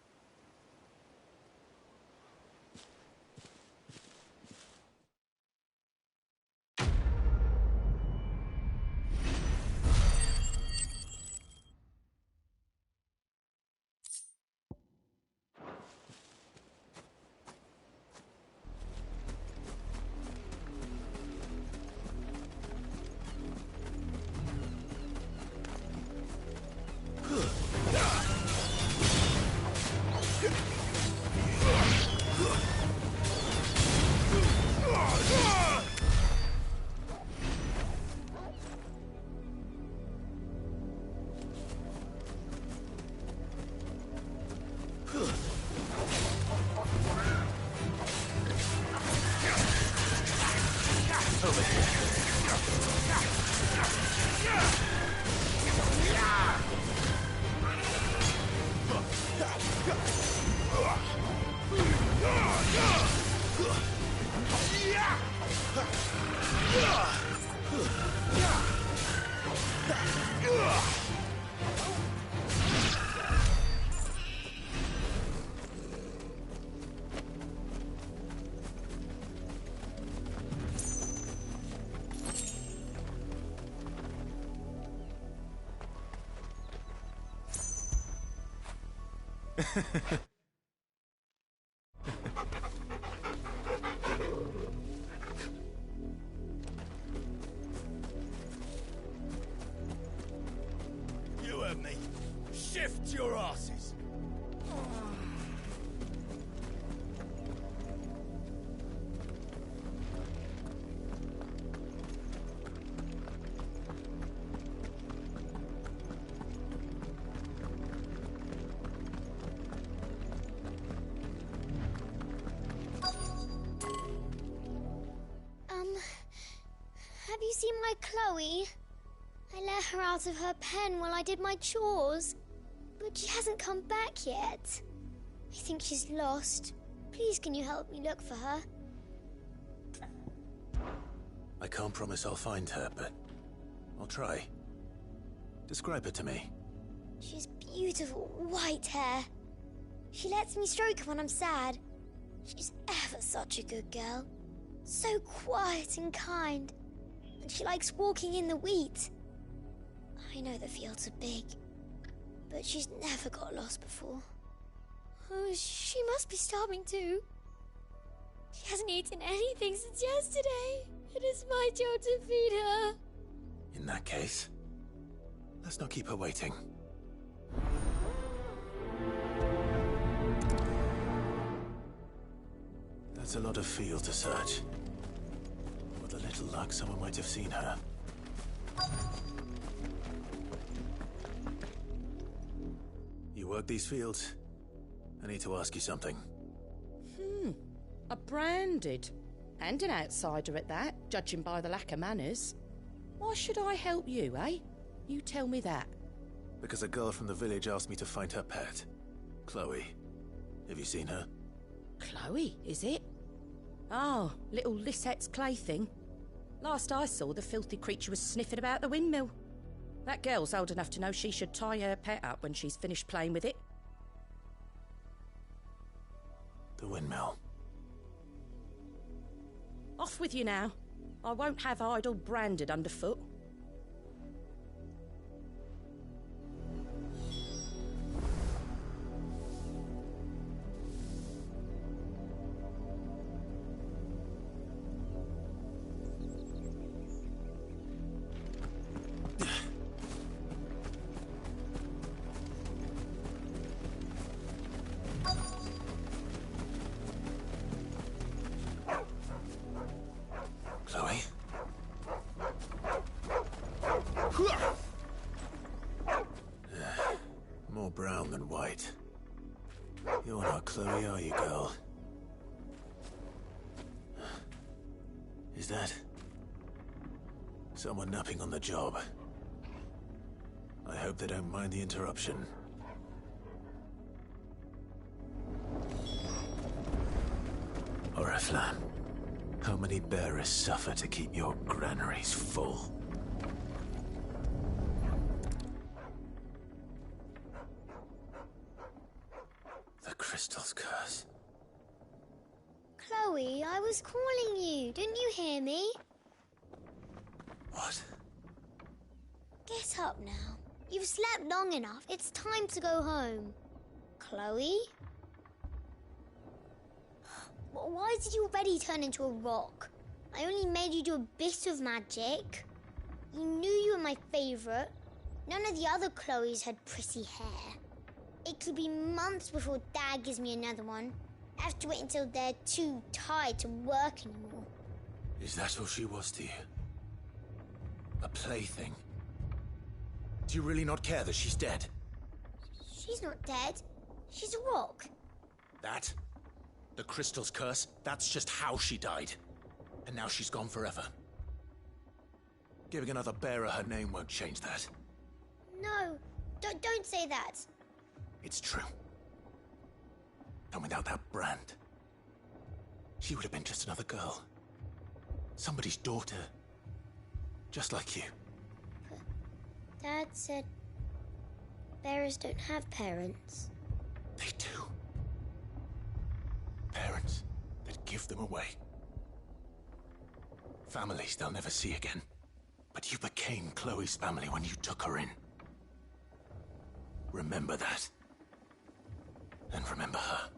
You heard me. Shift your asses. Have you seen my Chloe? I let her out of her pen while I did my chores, but she hasn't come back yet. I think she's lost. Please, can you help me look for her? I can't promise I'll find her, but I'll try. Describe her to me. She's beautiful white hair. She lets me stroke her when I'm sad. She's ever such a good girl. So quiet and kind. And she likes walking in the wheat. I know the fields are big, but she's never got lost before. Oh, she must be starving too. She hasn't eaten anything since yesterday. It is my job to feed her. In that case, let's not keep her waiting. That's a lot of field to search. With a little luck, someone might have seen her. You work these fields? I need to ask you something. A branded. And an outsider at that, judging by the lack of manners. Why should I help you, eh? You tell me that. Because a girl from the village asked me to find her pet. Chloe. Have you seen her? Chloe, is it? Oh, little Lisette's plaything. Last I saw, the filthy creature was sniffing about the windmill. That girl's old enough to know she should tie her pet up when she's finished playing with it. The windmill. Off with you now. I won't have idle branded underfoot. Chloe? young and white. You're not Chloe, are you, girl? Is that someone napping on the job? I hope they don't mind the interruption. Oriflamme, how many bearers suffer to keep your granaries full? The crystal's curse. Chloe, I was calling you. Didn't you hear me? What? Get up now. You've slept long enough. It's time to go home. Chloe? Why did you already turn into a rock? I only made you do a bit of magic. You knew you were my favourite. None of the other Chloes had pretty hair. It could be months before Dad gives me another one. I have to wait until they're too tired to work anymore. Is that all she was to you? A plaything? Do you really not care that she's dead? She's not dead. She's a rock. That? The crystal's curse? That's just how she died. And now she's gone forever. Giving another bearer her name won't change that. No, don't say that. It's true. And without that brand, she would have been just another girl. Somebody's daughter. Just like you. But Dad said bearers don't have parents. They do. Parents that give them away. Families they'll never see again. But you became Chloe's family when you took her in. Remember that. And remember her.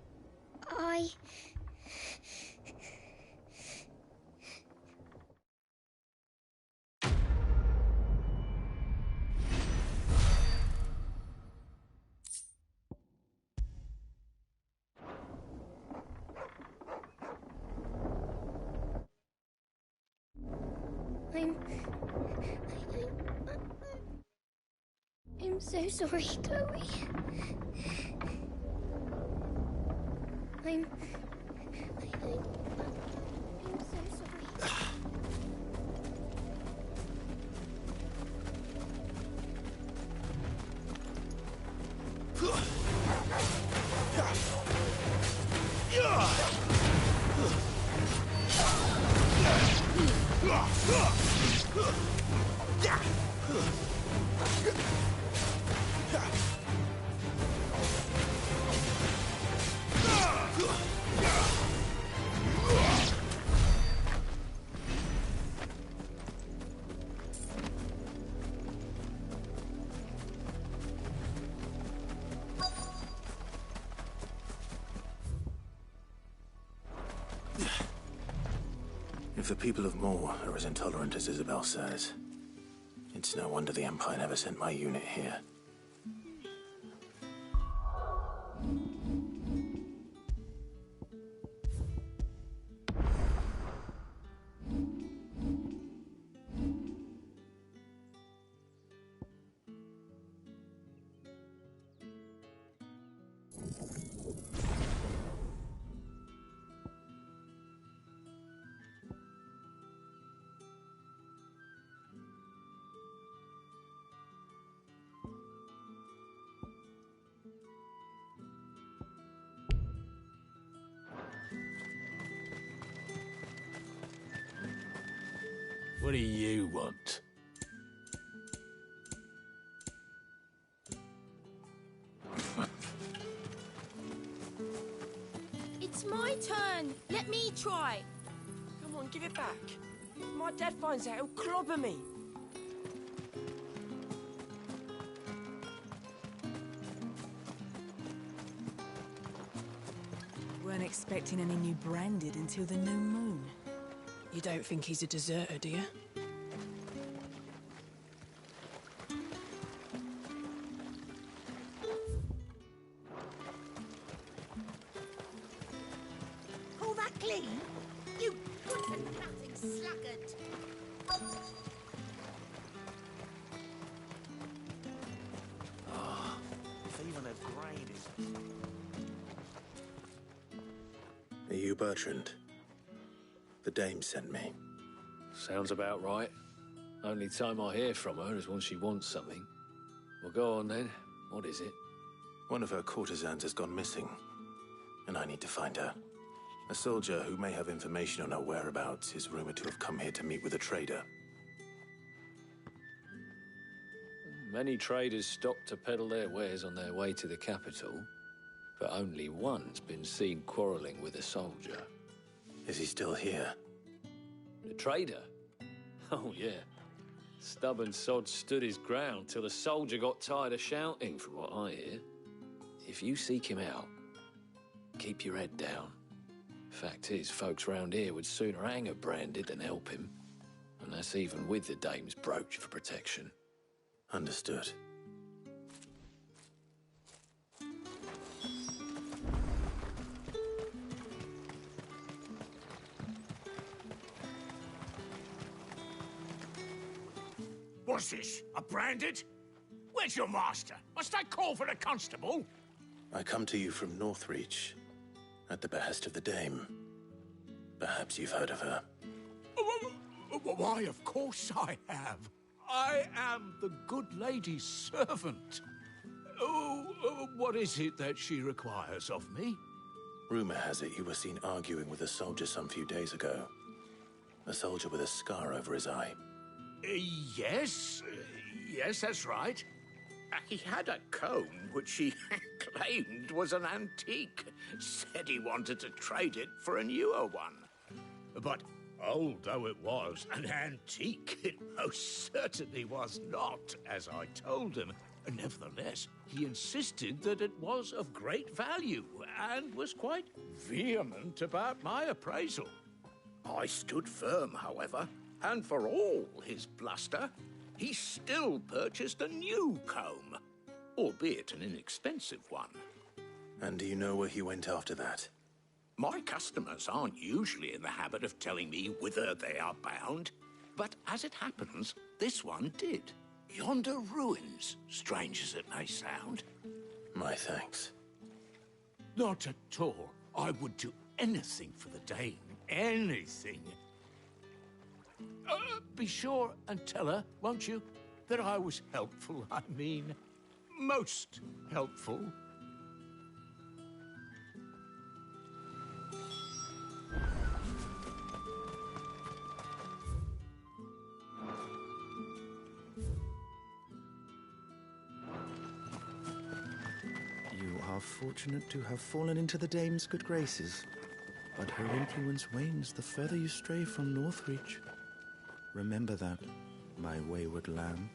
I'm so sorry, Chloe. I'm so sorry. If the people of Moor are as intolerant as Isabel says, it's no wonder the Empire never sent my unit here. What do you want? It's my turn. Let me try. Come on, give it back. If my dad finds out, he'll clobber me. Weren't expecting any new branded until the new moon. You don't think he's a deserter, do you? Pull that clean, you good-for-nothing sluggard. If even a training. Are you Bertrand? The dame sent me. Sounds about right. Only time I hear from her is when she wants something. Well, go on then. What is it? One of her courtesans has gone missing, and I need to find her. A soldier who may have information on her whereabouts is rumored to have come here to meet with a trader. Many traders stop to peddle their wares on their way to the capital, but only one's been seen quarrelling with a soldier. Is he still here? The trader? Oh, yeah. Stubborn sod stood his ground till the soldier got tired of shouting, from what I hear. If you seek him out, keep your head down. Fact is, folks round here would sooner hang a branded than help him. And that's even with the dame's brooch for protection. Understood. What's this? A branded? Where's your master? Must I call for a constable? I come to you from Northreach, at the behest of the dame. Perhaps you've heard of her. Why, of course I have. I am the good lady's servant. What is it that she requires of me? Rumor has it you were seen arguing with a soldier some few days ago. A soldier with a scar over his eye. Yes, that's right. He had a comb which he claimed was an antique. Said he wanted to trade it for a newer one. But old though it was, an antique it most certainly was not, as I told him. Nevertheless, he insisted that it was of great value and was quite vehement about my appraisal. I stood firm, however, and for all his bluster, he still purchased a new comb, albeit an inexpensive one. And do you know where he went after that? My customers aren't usually in the habit of telling me whither they are bound, but as it happens, this one did. Yonder ruins, strange as it may sound. My thanks. Not at all. I would do anything for the dame. Anything. Be sure and tell her, won't you, that I was helpful. I mean, most helpful. You are fortunate to have fallen into the dame's good graces, but her influence wanes the further you stray from Northreach. Remember that, my wayward lamb.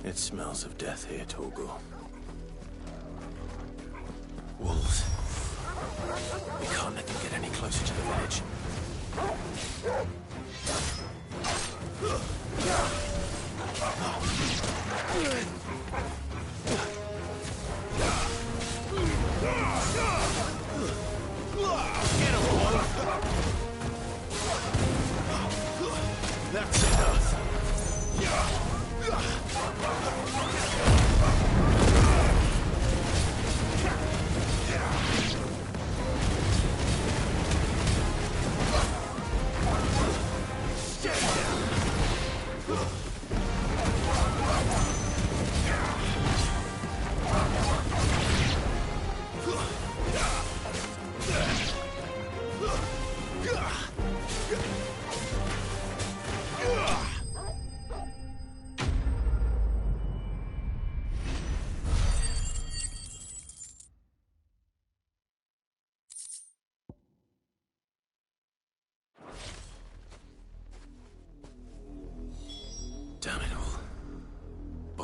It smells of death here, Torgal. Wolves. We can't let them get any closer to the village. Get him, boy! That's enough.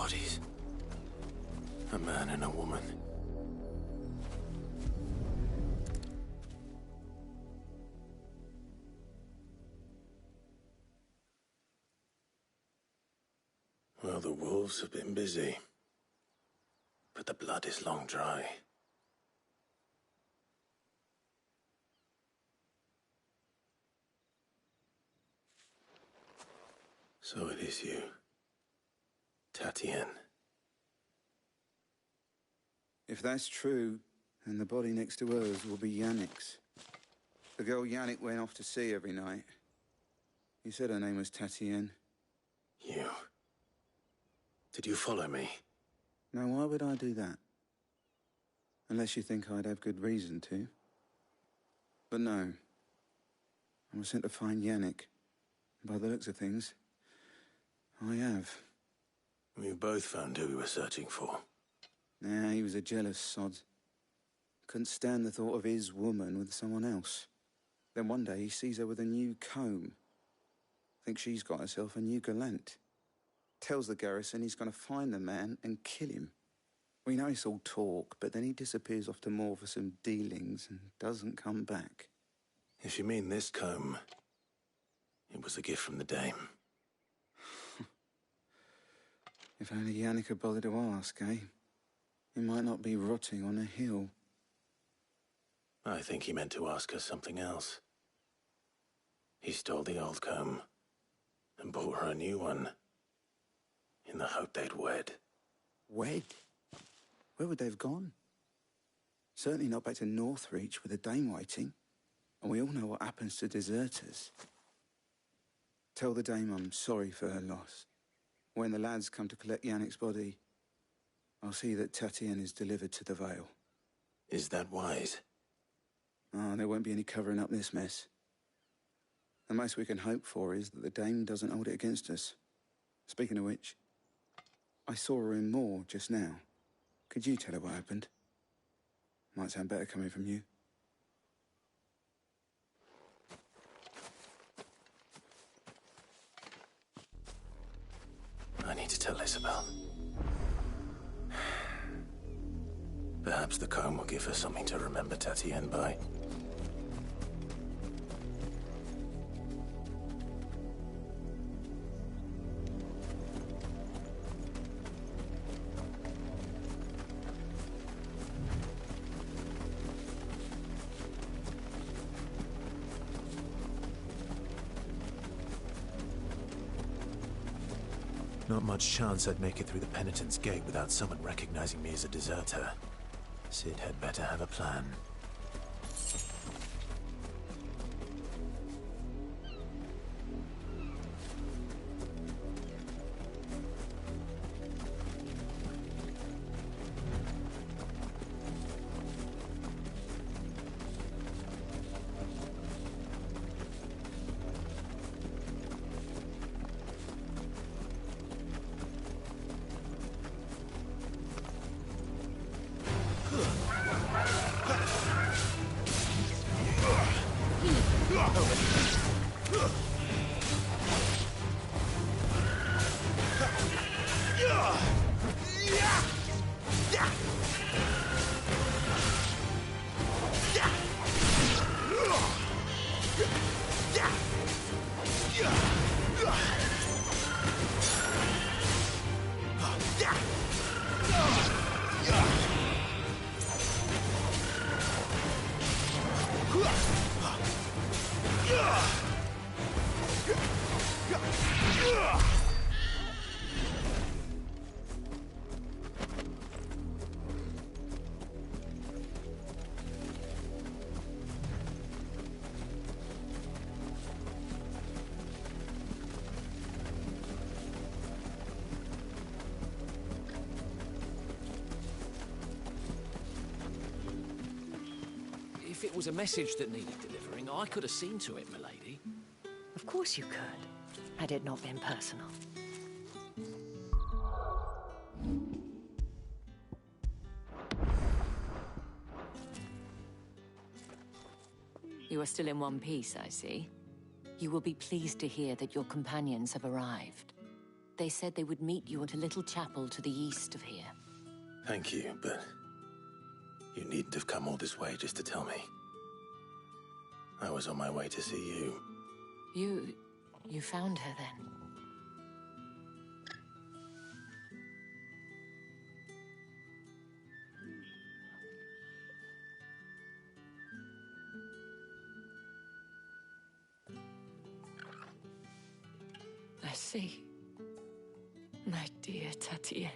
bodies. A man and a woman. Well, the wolves have been busy. But the blood is long dry. So it is you, Tatienne. If that's true, then the body next to hers will be Yannick's. The girl Yannick went off to see every night. He said her name was Tatienne. You? Did you follow me? Now, why would I do that? Unless you think I'd have good reason to. But no. I was sent to find Yannick. By the looks of things, I have. We've both found who we were searching for. Nah, he was a jealous sod. Couldn't stand the thought of his woman with someone else. Then one day he sees her with a new comb. Thinks she's got herself a new gallant. Tells the garrison he's going to find the man and kill him. We know it's all talk, but then he disappears off to Moor for some dealings and doesn't come back. If you mean this comb, it was a gift from the dame. If only Yannick had bothered to ask, eh? He might not be rotting on a hill. I think he meant to ask her something else. He stole the old comb and bought her a new one in the hope they'd wed. Wed? Where would they have gone? Certainly not back to Northreach with a dame waiting. And we all know what happens to deserters. Tell the dame I'm sorry for her loss. When the lads come to collect Yannick's body, I'll see that Tatienne is delivered to the Vale. Is that wise? Oh, there won't be any covering up this mess. The most we can hope for is that the dame doesn't hold it against us. Speaking of which, I saw her in Moor just now. Could you tell her what happened? Might sound better coming from you. I need to tell Isabel. Perhaps the comb will give her something to remember Tatienne by. Not much chance I'd make it through the Penitent's Gate without someone recognizing me as a deserter. Sid had better have a plan. If it was a message that needed delivering, I could have seen to it, milady. Of course you could, had it not been personal. You are still in one piece, I see. You will be pleased to hear that your companions have arrived. They said they would meet you at a little chapel to the east of here. Thank you, but you needn't have come all this way just to tell me. I was on my way to see you. You found her then? I see. My dear Tatienne.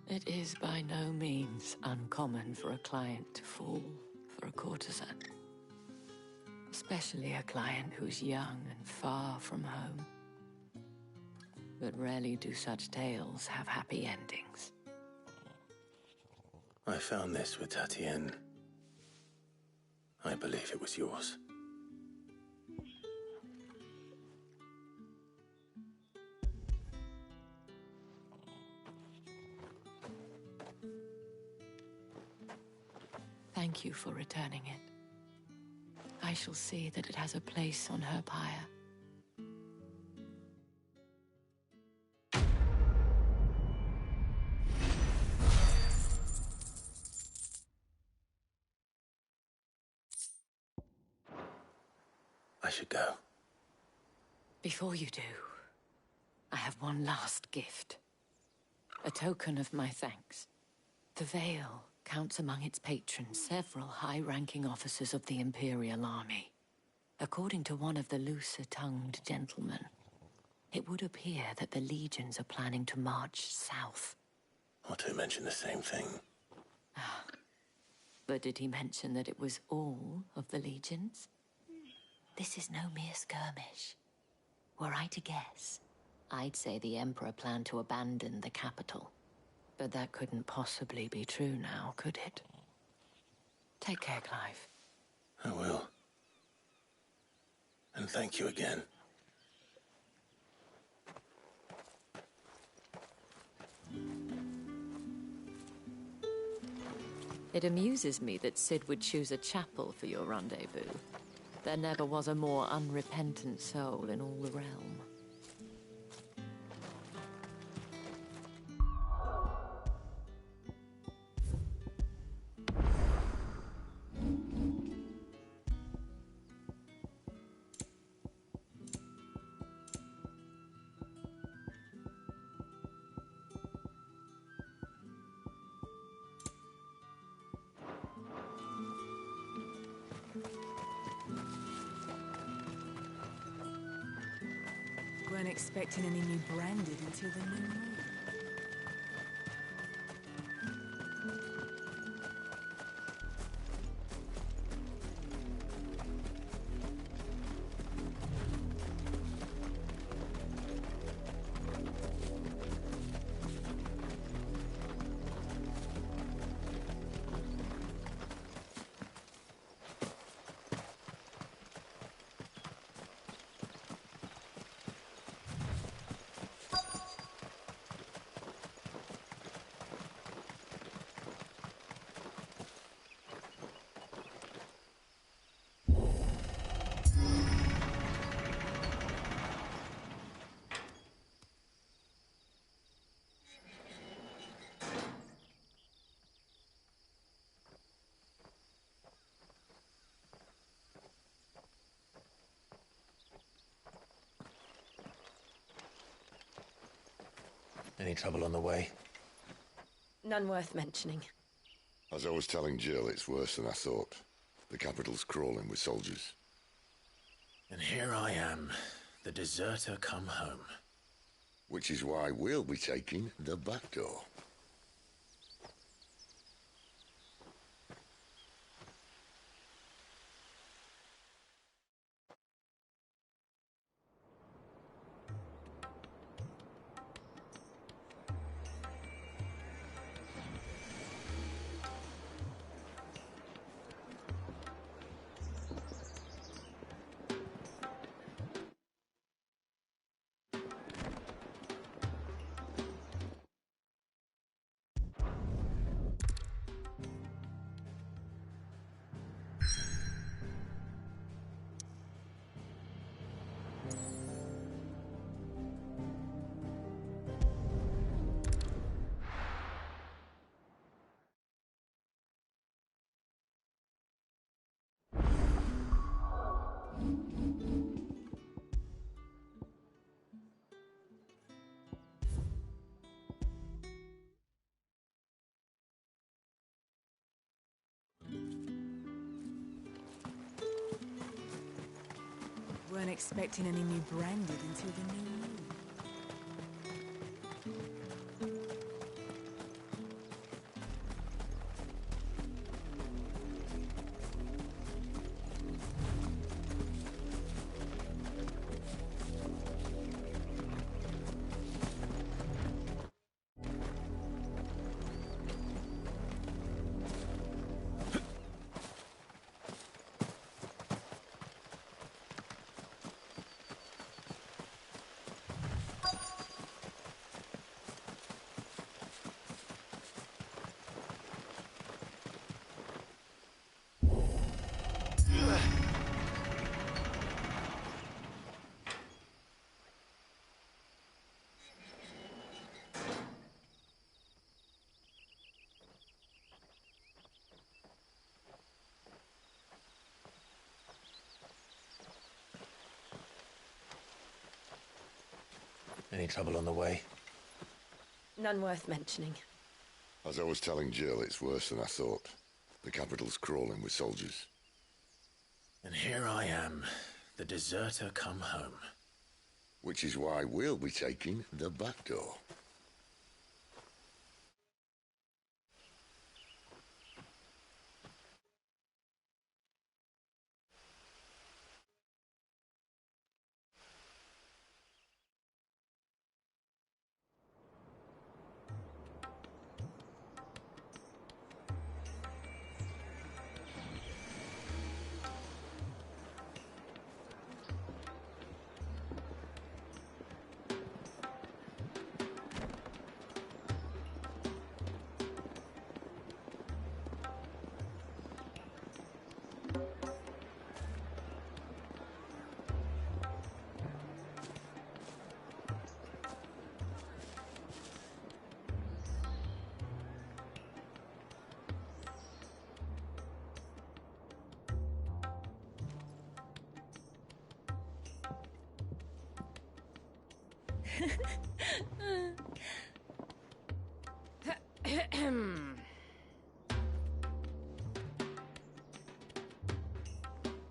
It is by no means uncommon for a client to fall for a courtesan. Especially a client who's young and far from home. But rarely do such tales have happy endings. I found this with Tatienne. I believe it was yours. Thank you for returning it. I shall see that it has a place on her pyre. I should go. Before you do, I have one last gift. A token of my thanks. The Veil counts among its patrons several high-ranking officers of the Imperial Army. According to one of the looser-tongued gentlemen, it would appear that the legions are planning to march south. Or to mention the same thing. But did he mention that it was all of the legions? This is no mere skirmish. Were I to guess, I'd say the Emperor planned to abandon the capital. But that couldn't possibly be true now, could it? Take care, Clive. I will. And thank you again. It amuses me that Cid would choose a chapel for your rendezvous. There never was a more unrepentant soul in all the realm. Weren't expecting any new branded until the new moon. Any trouble on the way? None worth mentioning. As I was telling Jill, it's worse than I thought. The capital's crawling with soldiers. And here I am, the deserter come home. Which is why we'll be taking the back door. weren't expecting any new branded until the new moon. Any trouble on the way? None worth mentioning. As I was telling Jill, it's worse than I thought. The capital's crawling with soldiers. And here I am, the deserter come home. Which is why we'll be taking the back door.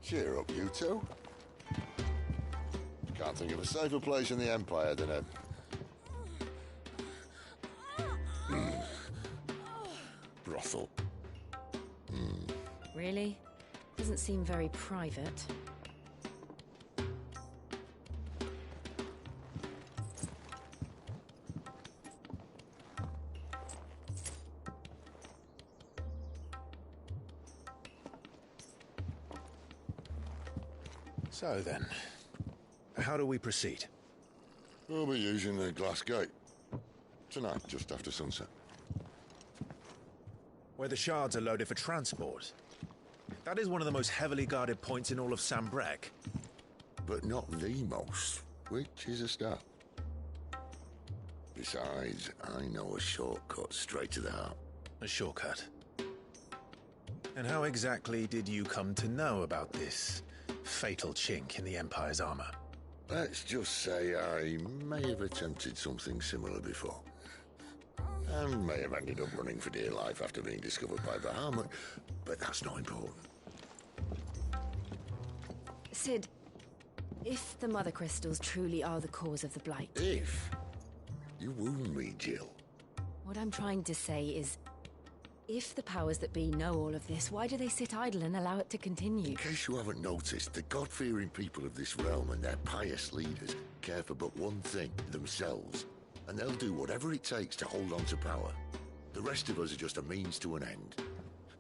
Cheer up, you two. Can't think of a safer place in the Empire than a... brothel. Really? Doesn't seem very private. So then, how do we proceed? We'll be using the glass gate. Tonight, just after sunset. Where the shards are loaded for transport. That is one of the most heavily guarded points in all of Sambrec. But not the most, which is a start. Besides, I know a shortcut straight to the heart. A shortcut? And how exactly did you come to know about this fatal chink in the Empire's armor? Let's just say I may have attempted something similar before. And may have ended up running for dear life after being discovered by Bahamut, but that's not important. Sid, if the Mother Crystals truly are the cause of the Blight... If? You wound me, Jill. What I'm trying to say is, if the powers that be know all of this, why do they sit idle and allow it to continue? In case you haven't noticed, the God-fearing people of this realm and their pious leaders care for but one thing, themselves. And they'll do whatever it takes to hold on to power. The rest of us are just a means to an end.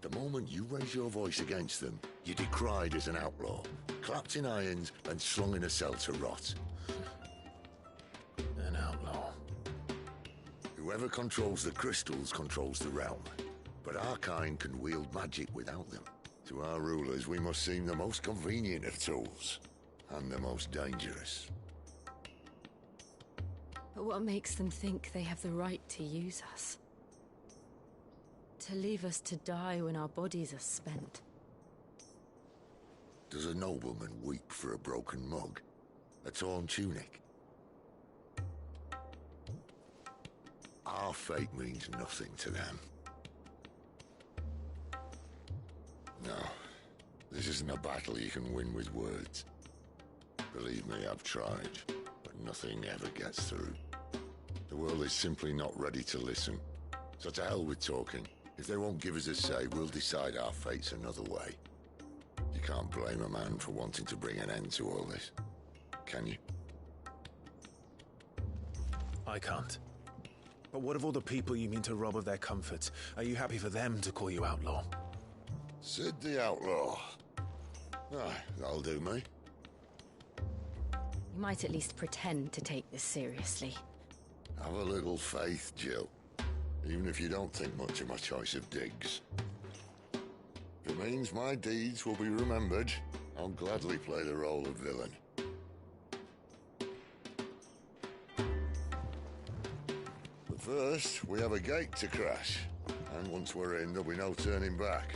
The moment you raise your voice against them, you're decried as an outlaw, clapped in irons and slung in a cell to rot. An outlaw. Whoever controls the crystals controls the realm. But our kind can wield magic without them. To our rulers, we must seem the most convenient of tools. And the most dangerous. But what makes them think they have the right to use us? To leave us to die when our bodies are spent? Does a nobleman weep for a broken mug? A torn tunic? Our fate means nothing to them. No, this isn't a battle you can win with words. Believe me, I've tried, but nothing ever gets through. The world is simply not ready to listen. So to hell with talking. If they won't give us a say, we'll decide our fates another way. You can't blame a man for wanting to bring an end to all this, can you? I can't. But what of all the people you mean to rob of their comforts? Are you happy for them to call you outlaw? Sid the Outlaw. Aye, that'll do me. You might at least pretend to take this seriously. Have a little faith, Jill. Even if you don't think much of my choice of digs. If it means my deeds will be remembered, I'll gladly play the role of villain. But first, we have a gate to crash. And once we're in, there'll be no turning back.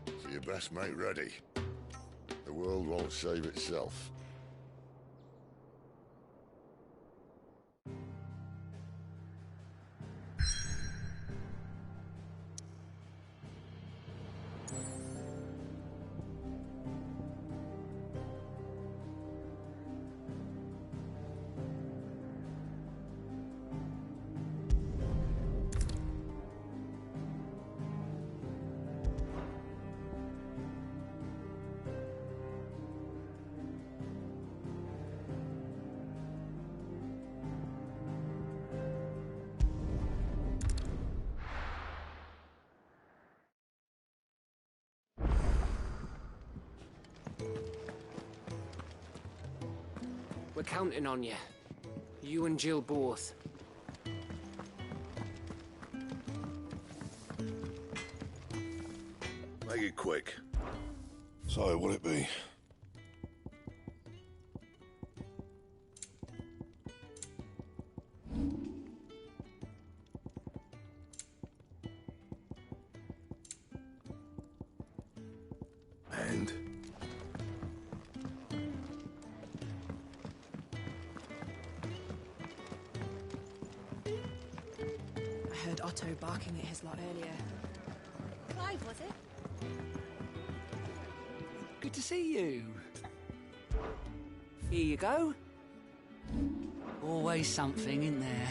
So you best make ready. The world won't save itself. We're counting on you. You and Jill both. Make it quick. So, will it be? And? I heard Otto barking at his lot earlier. Clive, was it? Good to see you. Here you go. Always something in there.